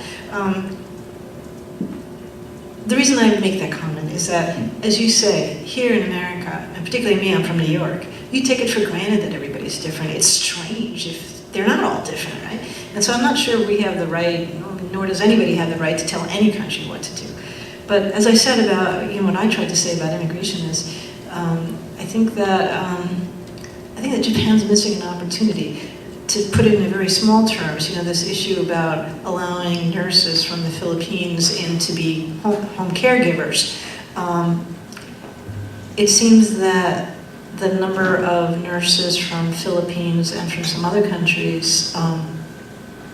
The reason I make that comment is that, as you say, here in America, and particularly me, I'm from New York, you take it for granted that everybody's different. It's strange if they're not all different, right? And so I'm not sure we have the right, nor does anybody have the right to tell any country what to do. But as I said about, what I tried to say about immigration is, I think that Japan's missing an opportunity. To put it in very small terms, this issue about allowing nurses from the Philippines in to be home caregivers. It seems that the number of nurses from Philippines and from some other countries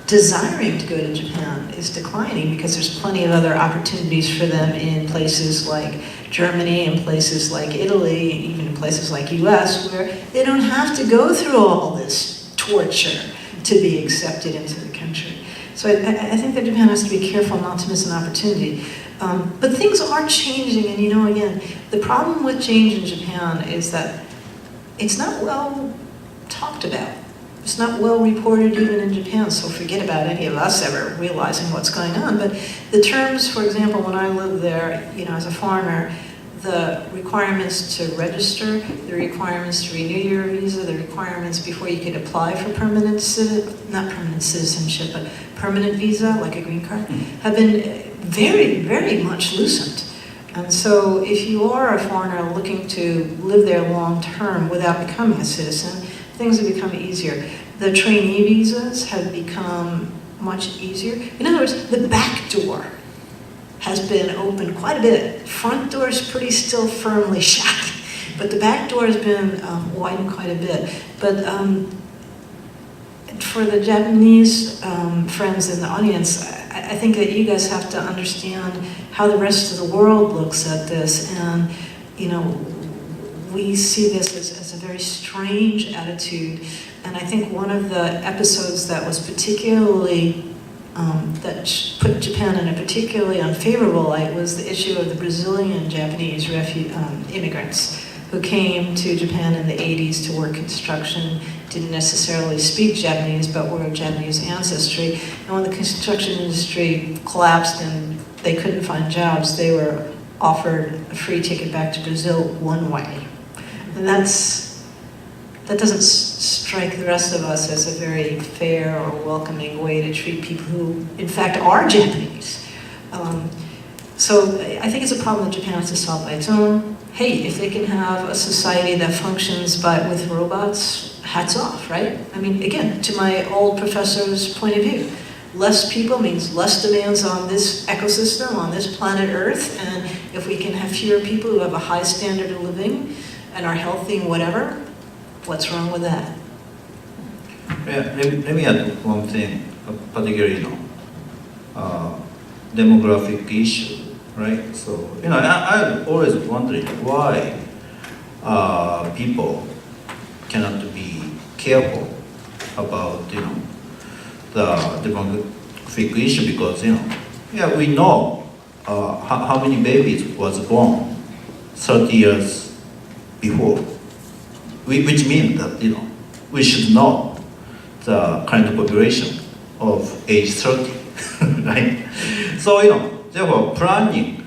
desiring to go to Japan is declining because there's plenty of other opportunities for them in places like Germany and places like Italy, even in places like US, where they don't have to go through all this torture to be accepted into the country. So I think that Japan has to be careful not to miss an opportunity. But things are changing, and again, the problem with change in Japan is that it's not well talked about. It's not well reported even in Japan, so forget about any of us ever realizing what's going on. But the terms, for example, when I lived there, as a foreigner, the requirements to register, the requirements to renew your visa, the requirements before you could apply for permanent citizenship, but permanent visa, like a green card, have been very, very much loosened. And so if you are a foreigner looking to live there long term without becoming a citizen, things have become easier. The trainee visas have become much easier. In other words, the back door has been opened quite a bit. Front door is pretty still firmly shut, but the back door has been widened quite a bit. But for the Japanese friends in the audience, I think that you guys have to understand how the rest of the world looks at this, and we see this as a very strange attitude. And I think one of the episodes that was particularly that put Japan in a particularly unfavorable light was the issue of the Brazilian Japanese immigrants who came to Japan in the 80s to work construction, didn't necessarily speak Japanese, but were of Japanese ancestry. And when the construction industry collapsed and they couldn't find jobs, they were offered a free ticket back to Brazil one way. And that doesn't strike the rest of us as a very fair or welcoming way to treat people who, in fact, are Japanese. So I think it's a problem that Japan has to solve by its own. Hey, if they can have a society that functions with robots, hats off, right? I mean, again, to my old professor's point of view, less people means less demands on this ecosystem, on this planet Earth, and if we can have fewer people who have a high standard of living and are healthy and whatever, what's wrong with that? Yeah, let me add one thing, particularly, demographic issue, right? So, I'm always wondering why people cannot be careful about, the demographic issue because, we know how many babies was born 30 years before. Which means that, we should know the current population of age 30, right? So, therefore, planning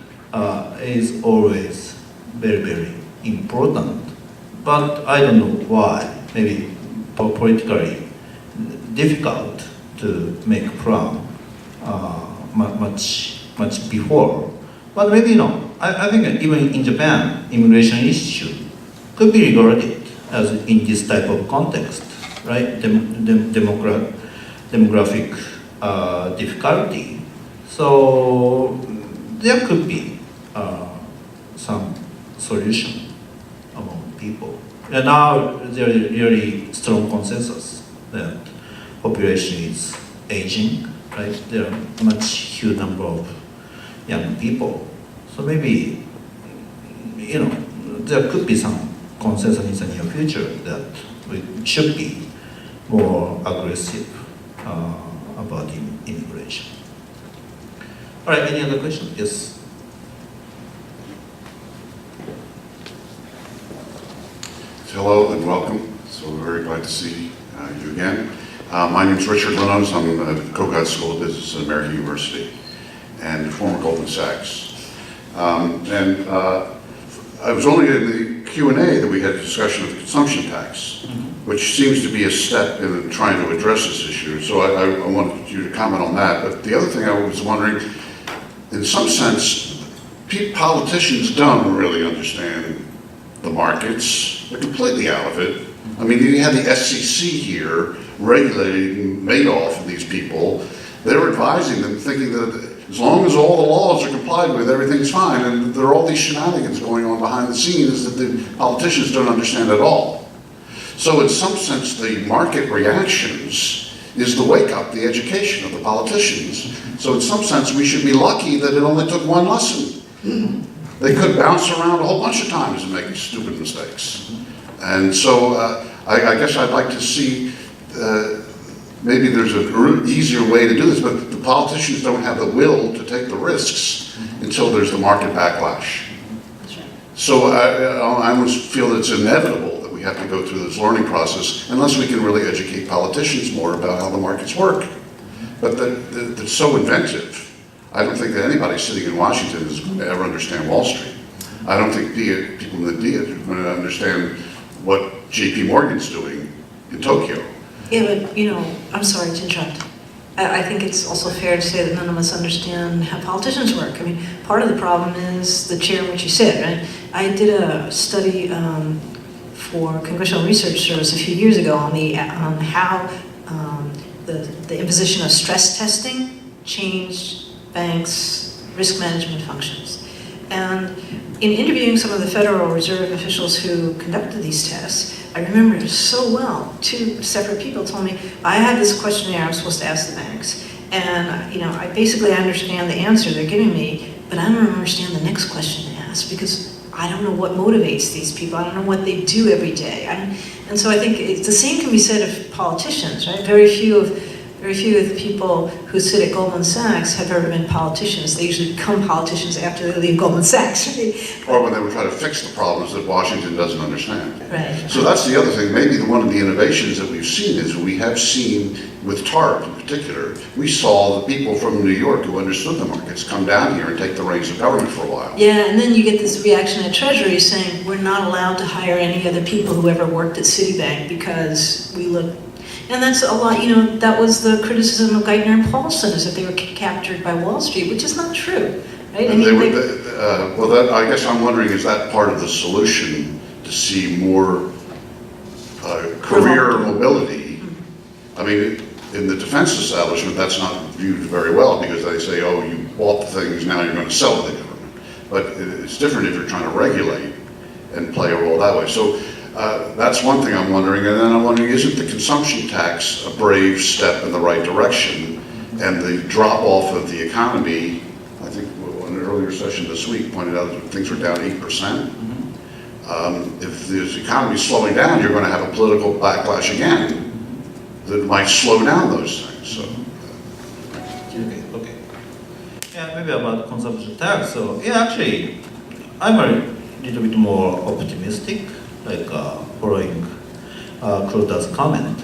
is always very, very important. But I don't know why, maybe politically difficult to make a plan much before. But maybe, I think even in Japan, immigration issue could be regarded as in this type of context, right? Demographic difficulty. So there could be some solution among people. And now there is really strong consensus that population is aging, right? There are huge number of young people. So maybe, there could be some consensus in the near future that we should be more aggressive about immigration. All right, any other questions? Yes. Hello and welcome. So we're very glad to see you again. My name is Richard Reynolds. I'm at the Kogat School of Business at American University and former Goldman Sachs. I was only in the Q&A that we had a discussion of the consumption tax, which seems to be a step in trying to address this issue. So I wanted you to comment on that. But the other thing I was wondering, in some sense, politicians don't really understand the markets. They're completely out of it. I mean, you had the SEC here regulating Madoff and these people. They're advising them, thinking that as long as all the laws are complied with, everything's fine. And there are all these shenanigans going on behind the scenes that the politicians don't understand at all. So in some sense, the market reactions is the wake-up, the education of the politicians. So in some sense, we should be lucky that it only took one lesson. They could bounce around a whole bunch of times and make stupid mistakes. And so I guess I'd like to see, maybe there's an easier way to do this, but the politicians don't have the will to take the risks until there's the market backlash. So I almost feel it's inevitable that we have to go through this learning process unless we can really educate politicians more about how the markets work. But they're so inventive. I don't think that anybody sitting in Washington is going to ever understand Wall Street. I don't think people in the DIA are going to understand what JP Morgan's doing in Tokyo. Yeah, but I'm sorry to interrupt. I think it's also fair to say that none of us understand how politicians work. I mean, part of the problem is the chair in which you sit, right? I did a study for Congressional Research Service a few years ago on how the imposition of stress testing changed banks' risk management functions. And in interviewing some of the Federal Reserve officials who conducted these tests, I remember so well, two separate people told me, I had this questionnaire I'm supposed to ask the banks, and I basically understand the answer they're giving me, but I don't understand the next question to ask because I don't know what motivates these people. I don't know what they do every day. And so I think the same can be said of politicians, right? Very few of the people who sit at Goldman Sachs have ever been politicians. They usually become politicians after they leave Goldman Sachs, right? Or when they were trying to fix the problems that Washington doesn't understand. Right. So that's the other thing. Maybe one of the innovations that we've seen is we have seen, with TARP in particular, we saw the people from New York who understood the markets come down here and take the reins of government for a while. Yeah, and then you get this reaction at Treasury saying, we're not allowed to hire any other people who ever worked at Citibank because we look. And that's a lot, that was the criticism of Geithner and Paulson, is that they were captured by Wall Street, which is not true, right? I guess I'm wondering, is that part of the solution to see more career mobility? I mean, in the defense establishment, that's not viewed very well because they say, oh, you bought the things, now you're going to sell to the government. But it's different if you're trying to regulate and play a role that way. So. That's one thing I'm wondering, and then I'm wondering, isn't the consumption tax a brave step in the right direction? And the drop-off of the economy, I think in an earlier session this week pointed out that things were down 8%. If the economy is slowing down, you're going to have a political backlash again that might slow down those things. So. Okay. Yeah, maybe about consumption tax. So yeah, actually, I'm a little bit more optimistic. Following Claude's comment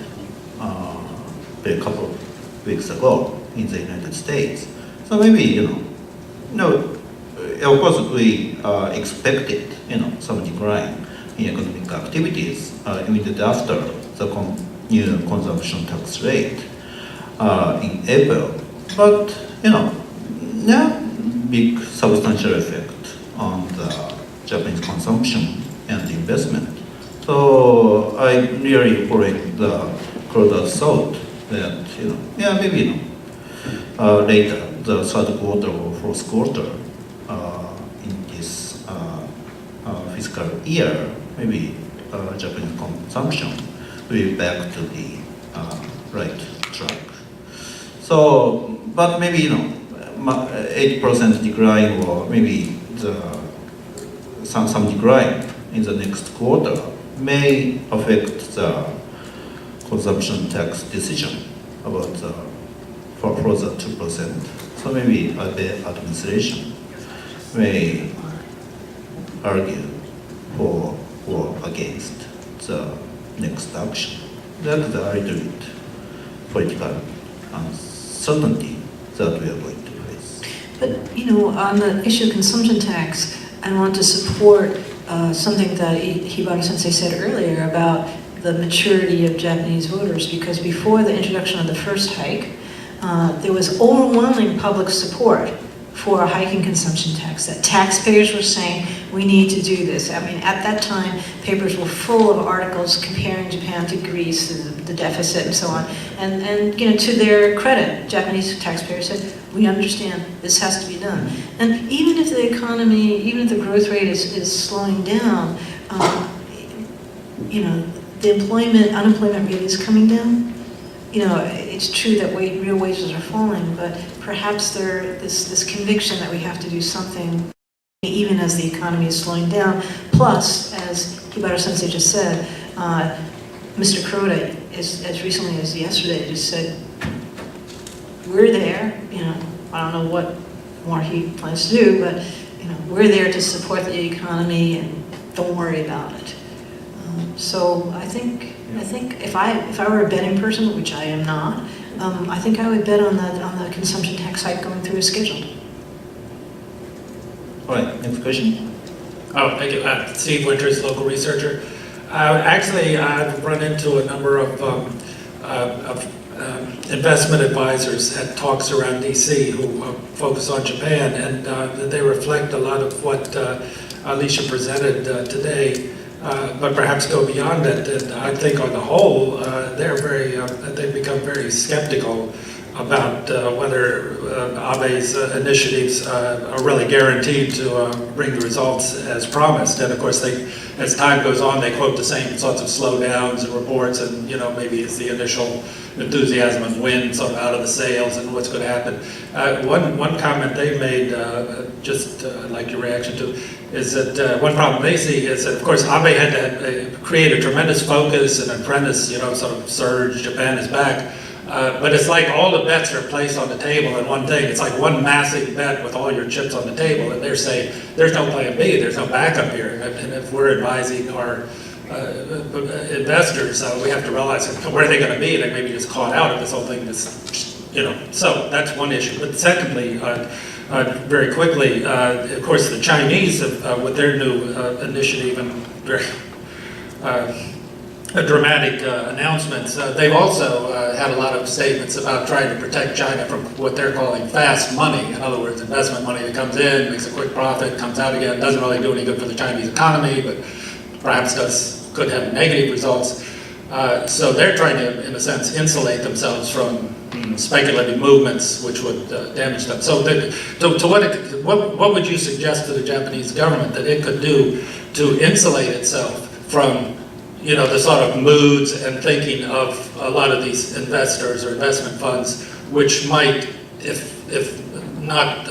a couple of weeks ago in the United States. So maybe, of course we expected, some decline in economic activities immediately after the new consumption tax rate in April. But, no big substantial effect on the Japanese consumption and investment. So I really followed the Claude's thought that, maybe, later, the third quarter or fourth quarter in this fiscal year, maybe Japanese consumption will be back to the right track. So, but maybe, 8% decline or maybe some decline in the next quarter may affect the consumption tax decision about for the 2%. So maybe the administration may argue for or against the next action. That is a little bit political uncertainty that we are going to face. But, you know, on the issue of consumption tax, I want to support something that Hibara Sensei said earlier about the maturity of Japanese voters, because before the introduction of the first hike, there was overwhelming public support for a hiking consumption tax, that taxpayers were saying, we need to do this. I mean, at that time, papers were full of articles comparing Japan to Greece, the deficit and so on. And you know, to their credit, Japanese taxpayers said, we understand this has to be done. And even if the economy, even if the growth rate is slowing down, you know, the unemployment rate is coming down. You know, it's true that real wages are falling, but perhaps there's this conviction that we have to do something even as the economy is slowing down. Plus, as Hibara Sensei just said, Mr. Kuroda, as recently as yesterday, just said, we're there, you know, I don't know what more he plans to do, but, you know, we're there to support the economy and don't worry about it. So I think if I were a betting person, which I am not, I think I would bet on the consumption tax hike going through as scheduled. All right, next question. Oh, thank you. Steve Winters, local researcher. Actually, I've run into a number of investment advisors at talks around DC who focus on Japan, and they reflect a lot of what Alicia presented today. But perhaps go beyond it. And I think on the whole, they've become very skeptical about whether Abe's initiatives are really guaranteed to bring the results as promised. And of course, as time goes on, they quote the same sorts of slowdowns and reports, and you know, maybe it's the initial enthusiasm of wind sort of out of the sails and what's going to happen. One comment they made, just like your reaction to, is that one problem they see is that, of course, Abe had to create a tremendous focus and apprentice, you know, sort of surge, Japan is back. But it's like all the bets are placed on the table in one thing. It's like one massive bet with all your chips on the table, and they're saying, there's no plan B, there's no backup here. And if we're advising our investors, we have to realize where are they going to be? They may be just caught out if this whole thing is, you know. So that's one issue. But secondly, very quickly, of course, the Chinese, with their new initiative and very dramatic announcements, they've also had a lot of statements about trying to protect China from what they're calling fast money. In other words, investment money that comes in, makes a quick profit, comes out again, doesn't really do any good for the Chinese economy, but perhaps could have negative results. So they're trying to, in a sense, insulate themselves from speculative movements which would damage them. So what would you suggest to the Japanese government that it could do to insulate itself from, you know, the sort of moods and thinking of a lot of these investors or investment funds, which might, if not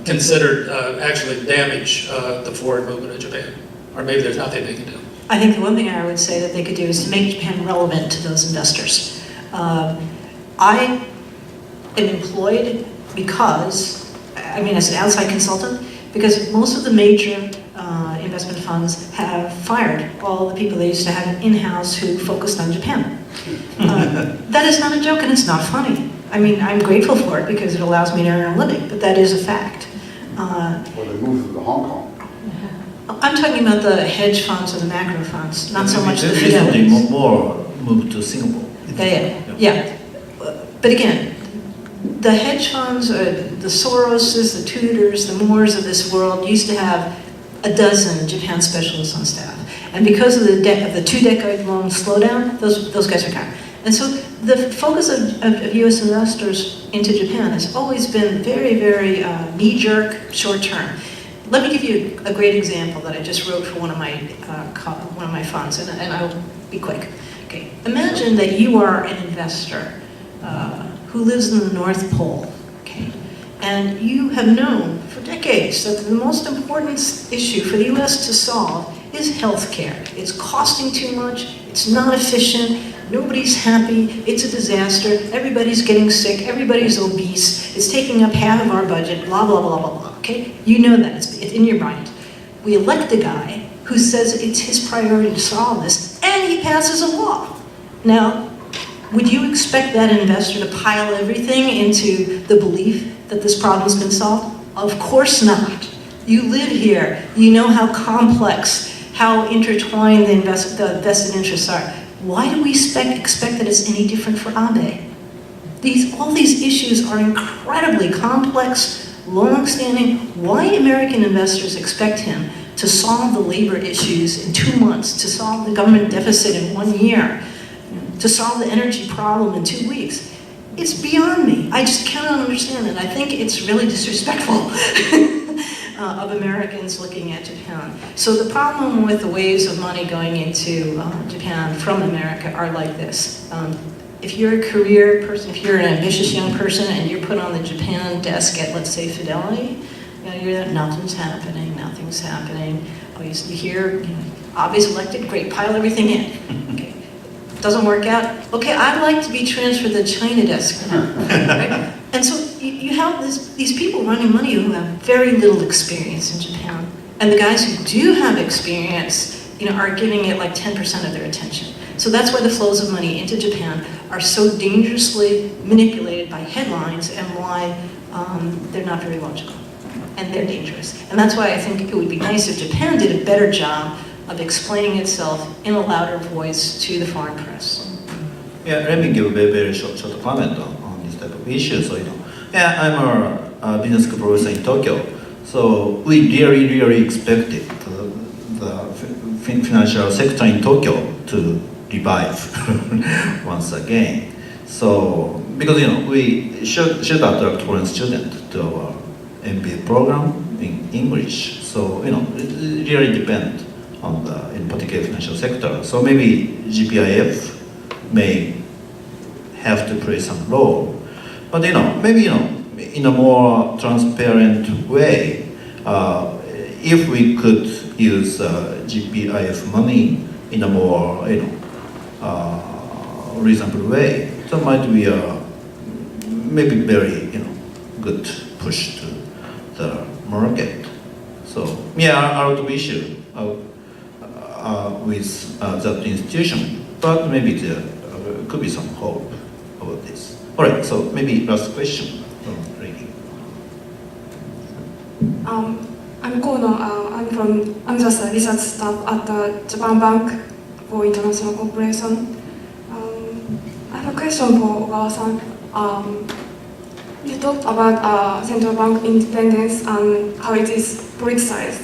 considered, actually damage the forward movement of Japan? Or maybe there's nothing they can do. I think the one thing I would say that they could do is to make Japan relevant to those investors. I am employed because, I mean, as an outside consultant, because most of the major investment funds have fired all the people they used to have in-house who focused on Japan. That is not a joke, and it's not funny. I mean, I'm grateful for it because it allows me to earn a living, but that is a fact. Well, they moved to Hong Kong. I'm talking about the hedge funds or the macro funds, not so much the recently fidelities. more moved to Singapore. Yeah. But again, the hedge funds, the Soroses, the Tudors, the Moores of this world used to have a dozen Japan specialists on staff. And because of the 2-decade-long slowdown, those guys are gone. And so the focus of U.S. investors into Japan has always been very, very knee-jerk, short-term. Let me give you a great example that I just wrote for one of my funds, and I'll be quick. Okay, imagine that you are an investor who lives in the North Pole, okay, and you have known for decades that the most important issue for the U.S. to solve is healthcare. It's costing too much. It's not efficient. Nobody's happy, it's a disaster, everybody's getting sick, everybody's obese, it's taking up half of our budget, blah, blah, blah, blah, blah, okay? You know that, it's in your mind. We elect a guy who says it's his priority to solve this, and he passes a law. Now, would you expect that investor to pile everything into the belief that this problem's been solved? Of course not. You live here, you know how complex, how intertwined the vested interests are. Why do we expect that it's any different for Abe? All these issues are incredibly complex, long-standing. Why American investors expect him to solve the labor issues in 2 months, to solve the government deficit in 1 year, to solve the energy problem in 2 weeks? It's beyond me. I just cannot understand it. I think it's really disrespectful of Americans looking at Japan. So the problem with the waves of money going into Japan from America are like this. If you're a career person, if you're an ambitious young person and you're put on the Japan desk at, let's say, Fidelity, you're there, nothing's happening, nothing's happening. Oh, you hear, Abe's elected, great, pile everything in. Okay. Doesn't work out, okay, I'd like to be transferred to the China desk now, right? And so you have these people running money who have very little experience in Japan. And the guys who do have experience, are giving it like 10% of their attention. So that's why the flows of money into Japan are so dangerously manipulated by headlines and why they're not very logical. And they're dangerous. And that's why I think it would be nice if Japan did a better job of explaining itself in a louder voice to the foreign press. Yeah, let me give a very short comment on this type of issue. So, yeah, I'm a business school professor in Tokyo. So we really expected the financial sector in Tokyo to revive once again. So, because we should attract foreign students to our MBA program in English. So, it really depends on the, in particular, financial sector. So maybe GPIF may have to play some role. But, maybe, in a more transparent way, if we could use GPIF money in a more, reasonable way, that might be a maybe very, good push to the market. So, yeah, out of issue with that institution, but maybe there could be some hope about this. All right, so maybe last question from Lady. I'm Kono. I'm just a research staff at the Japan Bank for International Cooperation. I have a question for Ogawa-san. You talked about central bank independence and how it is politicized.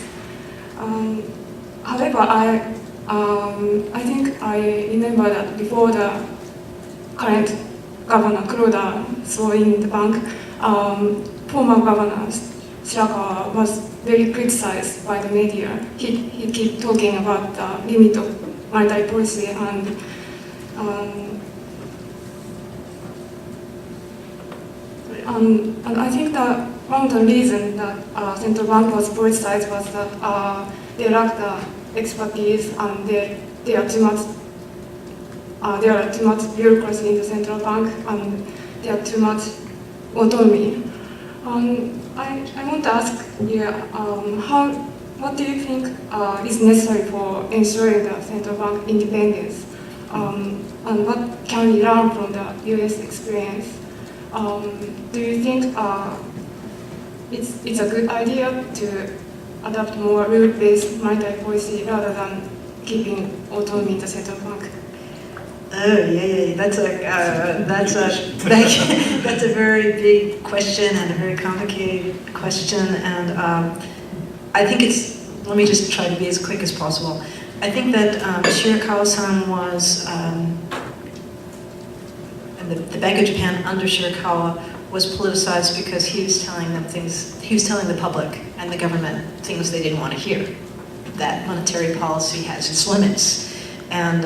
However, I think I remember that before the current governor Kuroda saw in the bank, former governor Shirakawa was very criticized by the media. He kept talking about the limit of monetary policy and I think that one of the reasons that central bank was politicized was that they lacked the expertise and there are too much bureaucracy in the central bank and there are too much autonomy. I want to ask you, what do you think is necessary for ensuring the central bank independence, and what can we learn from the U.S. experience? Do you think it's a good idea to adopt more rule-based monetary policy rather than keeping autonomy in the central bank? Oh, yeah. That's a very big question and a very complicated question. And I think let me just try to be as quick as possible. I think that Shirakawa-san was, the Bank of Japan under Shirakawa was politicized because he was telling the public and the government things they didn't want to hear. That monetary policy has its limits. And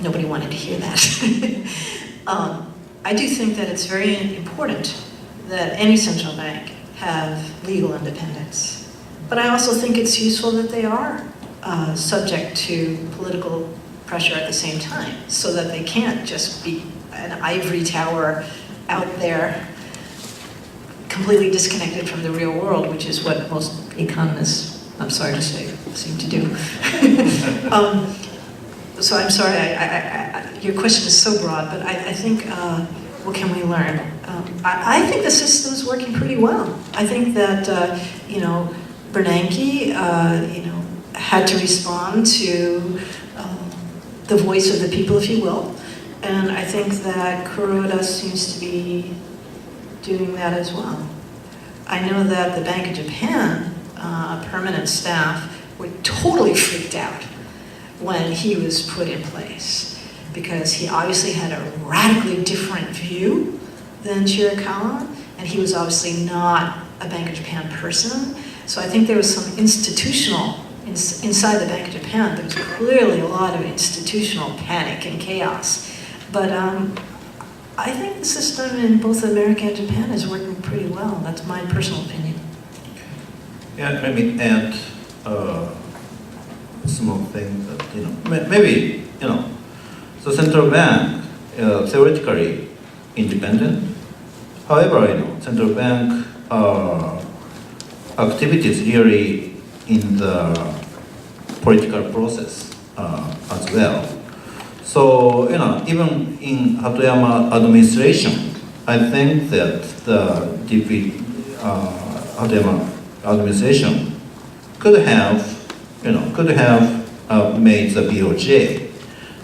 nobody wanted to hear that. I do think that it's very important that any central bank have legal independence. But I also think it's useful that they are subject to political pressure at the same time, so that they can't just be an ivory tower out there, completely disconnected from the real world, which is what most economists, I'm sorry to say, seem to do. So I'm sorry, your question is so broad, but I think, what can we learn? I think the system's working pretty well. I think that, Bernanke, had to respond to the voice of the people, if you will. And I think that Kuroda seems to be doing that as well. I know that the Bank of Japan permanent staff were totally freaked out when he was put in place, because he obviously had a radically different view than Chirikawa, and he was obviously not a Bank of Japan person. So I think there was some institutional, inside the Bank of Japan, there was clearly a lot of institutional panic and chaos. But I think the system in both America and Japan is working pretty well. That's my personal opinion. Yeah, let me add a small thing that, maybe, the central bank theoretically independent. However, central bank activities really in the political process as well. So, even in Hatoyama administration, I think that the Hatoyama administration could have made the BOJ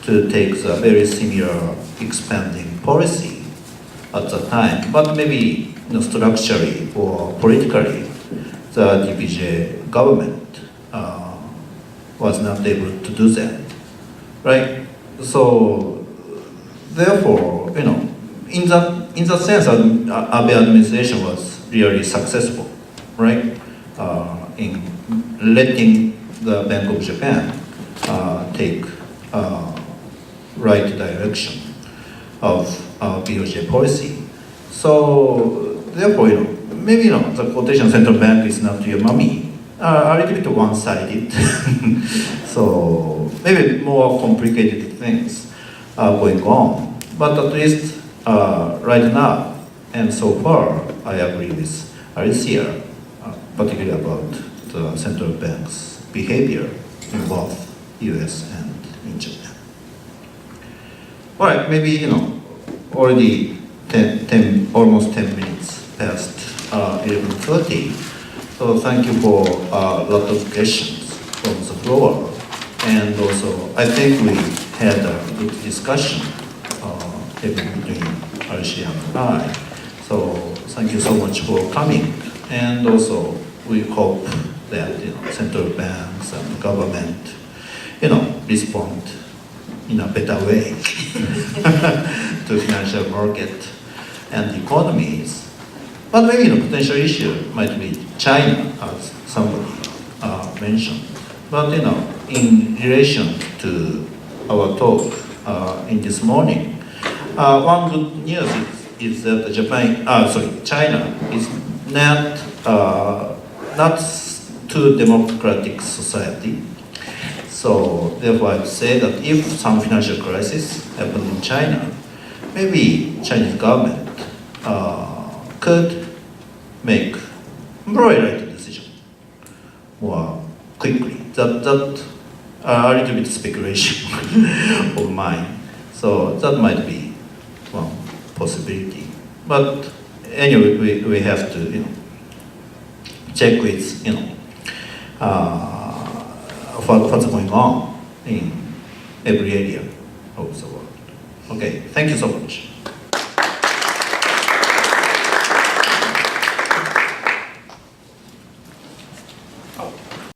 to take the very similar expanding policy at the time, but maybe structurally or politically, the DPJ government was not able to do that, right? So, therefore, in that sense, Abe administration was really successful, right? In letting the Bank of Japan take right direction of BOJ policy. So, therefore, maybe the quotation central bank is not your mommy, a little bit one-sided. So maybe more complicated things are going on. But at least right now and so far, I agree with Alicia, particularly about the central bank's behavior in both US and in Japan. All right, maybe already almost 10 minutes past 11:30. So thank you for a lot of questions from the floor. And also, I think we had a good discussion even between Alicia and I. So thank you so much for coming. And also, we hope that central banks and government, respond in a better way to financial market and economies. But maybe the potential issue might be China, as somebody mentioned. But in relation to our talk in this morning, one good news is that China is not too democratic society. So therefore, I would say that if some financial crisis happen in China, maybe Chinese government could make very right decision more quickly. That a little bit speculation of mine. So that might be one possibility. But anyway, we have to check with what's going on in every area of the world. Okay, thank you so much.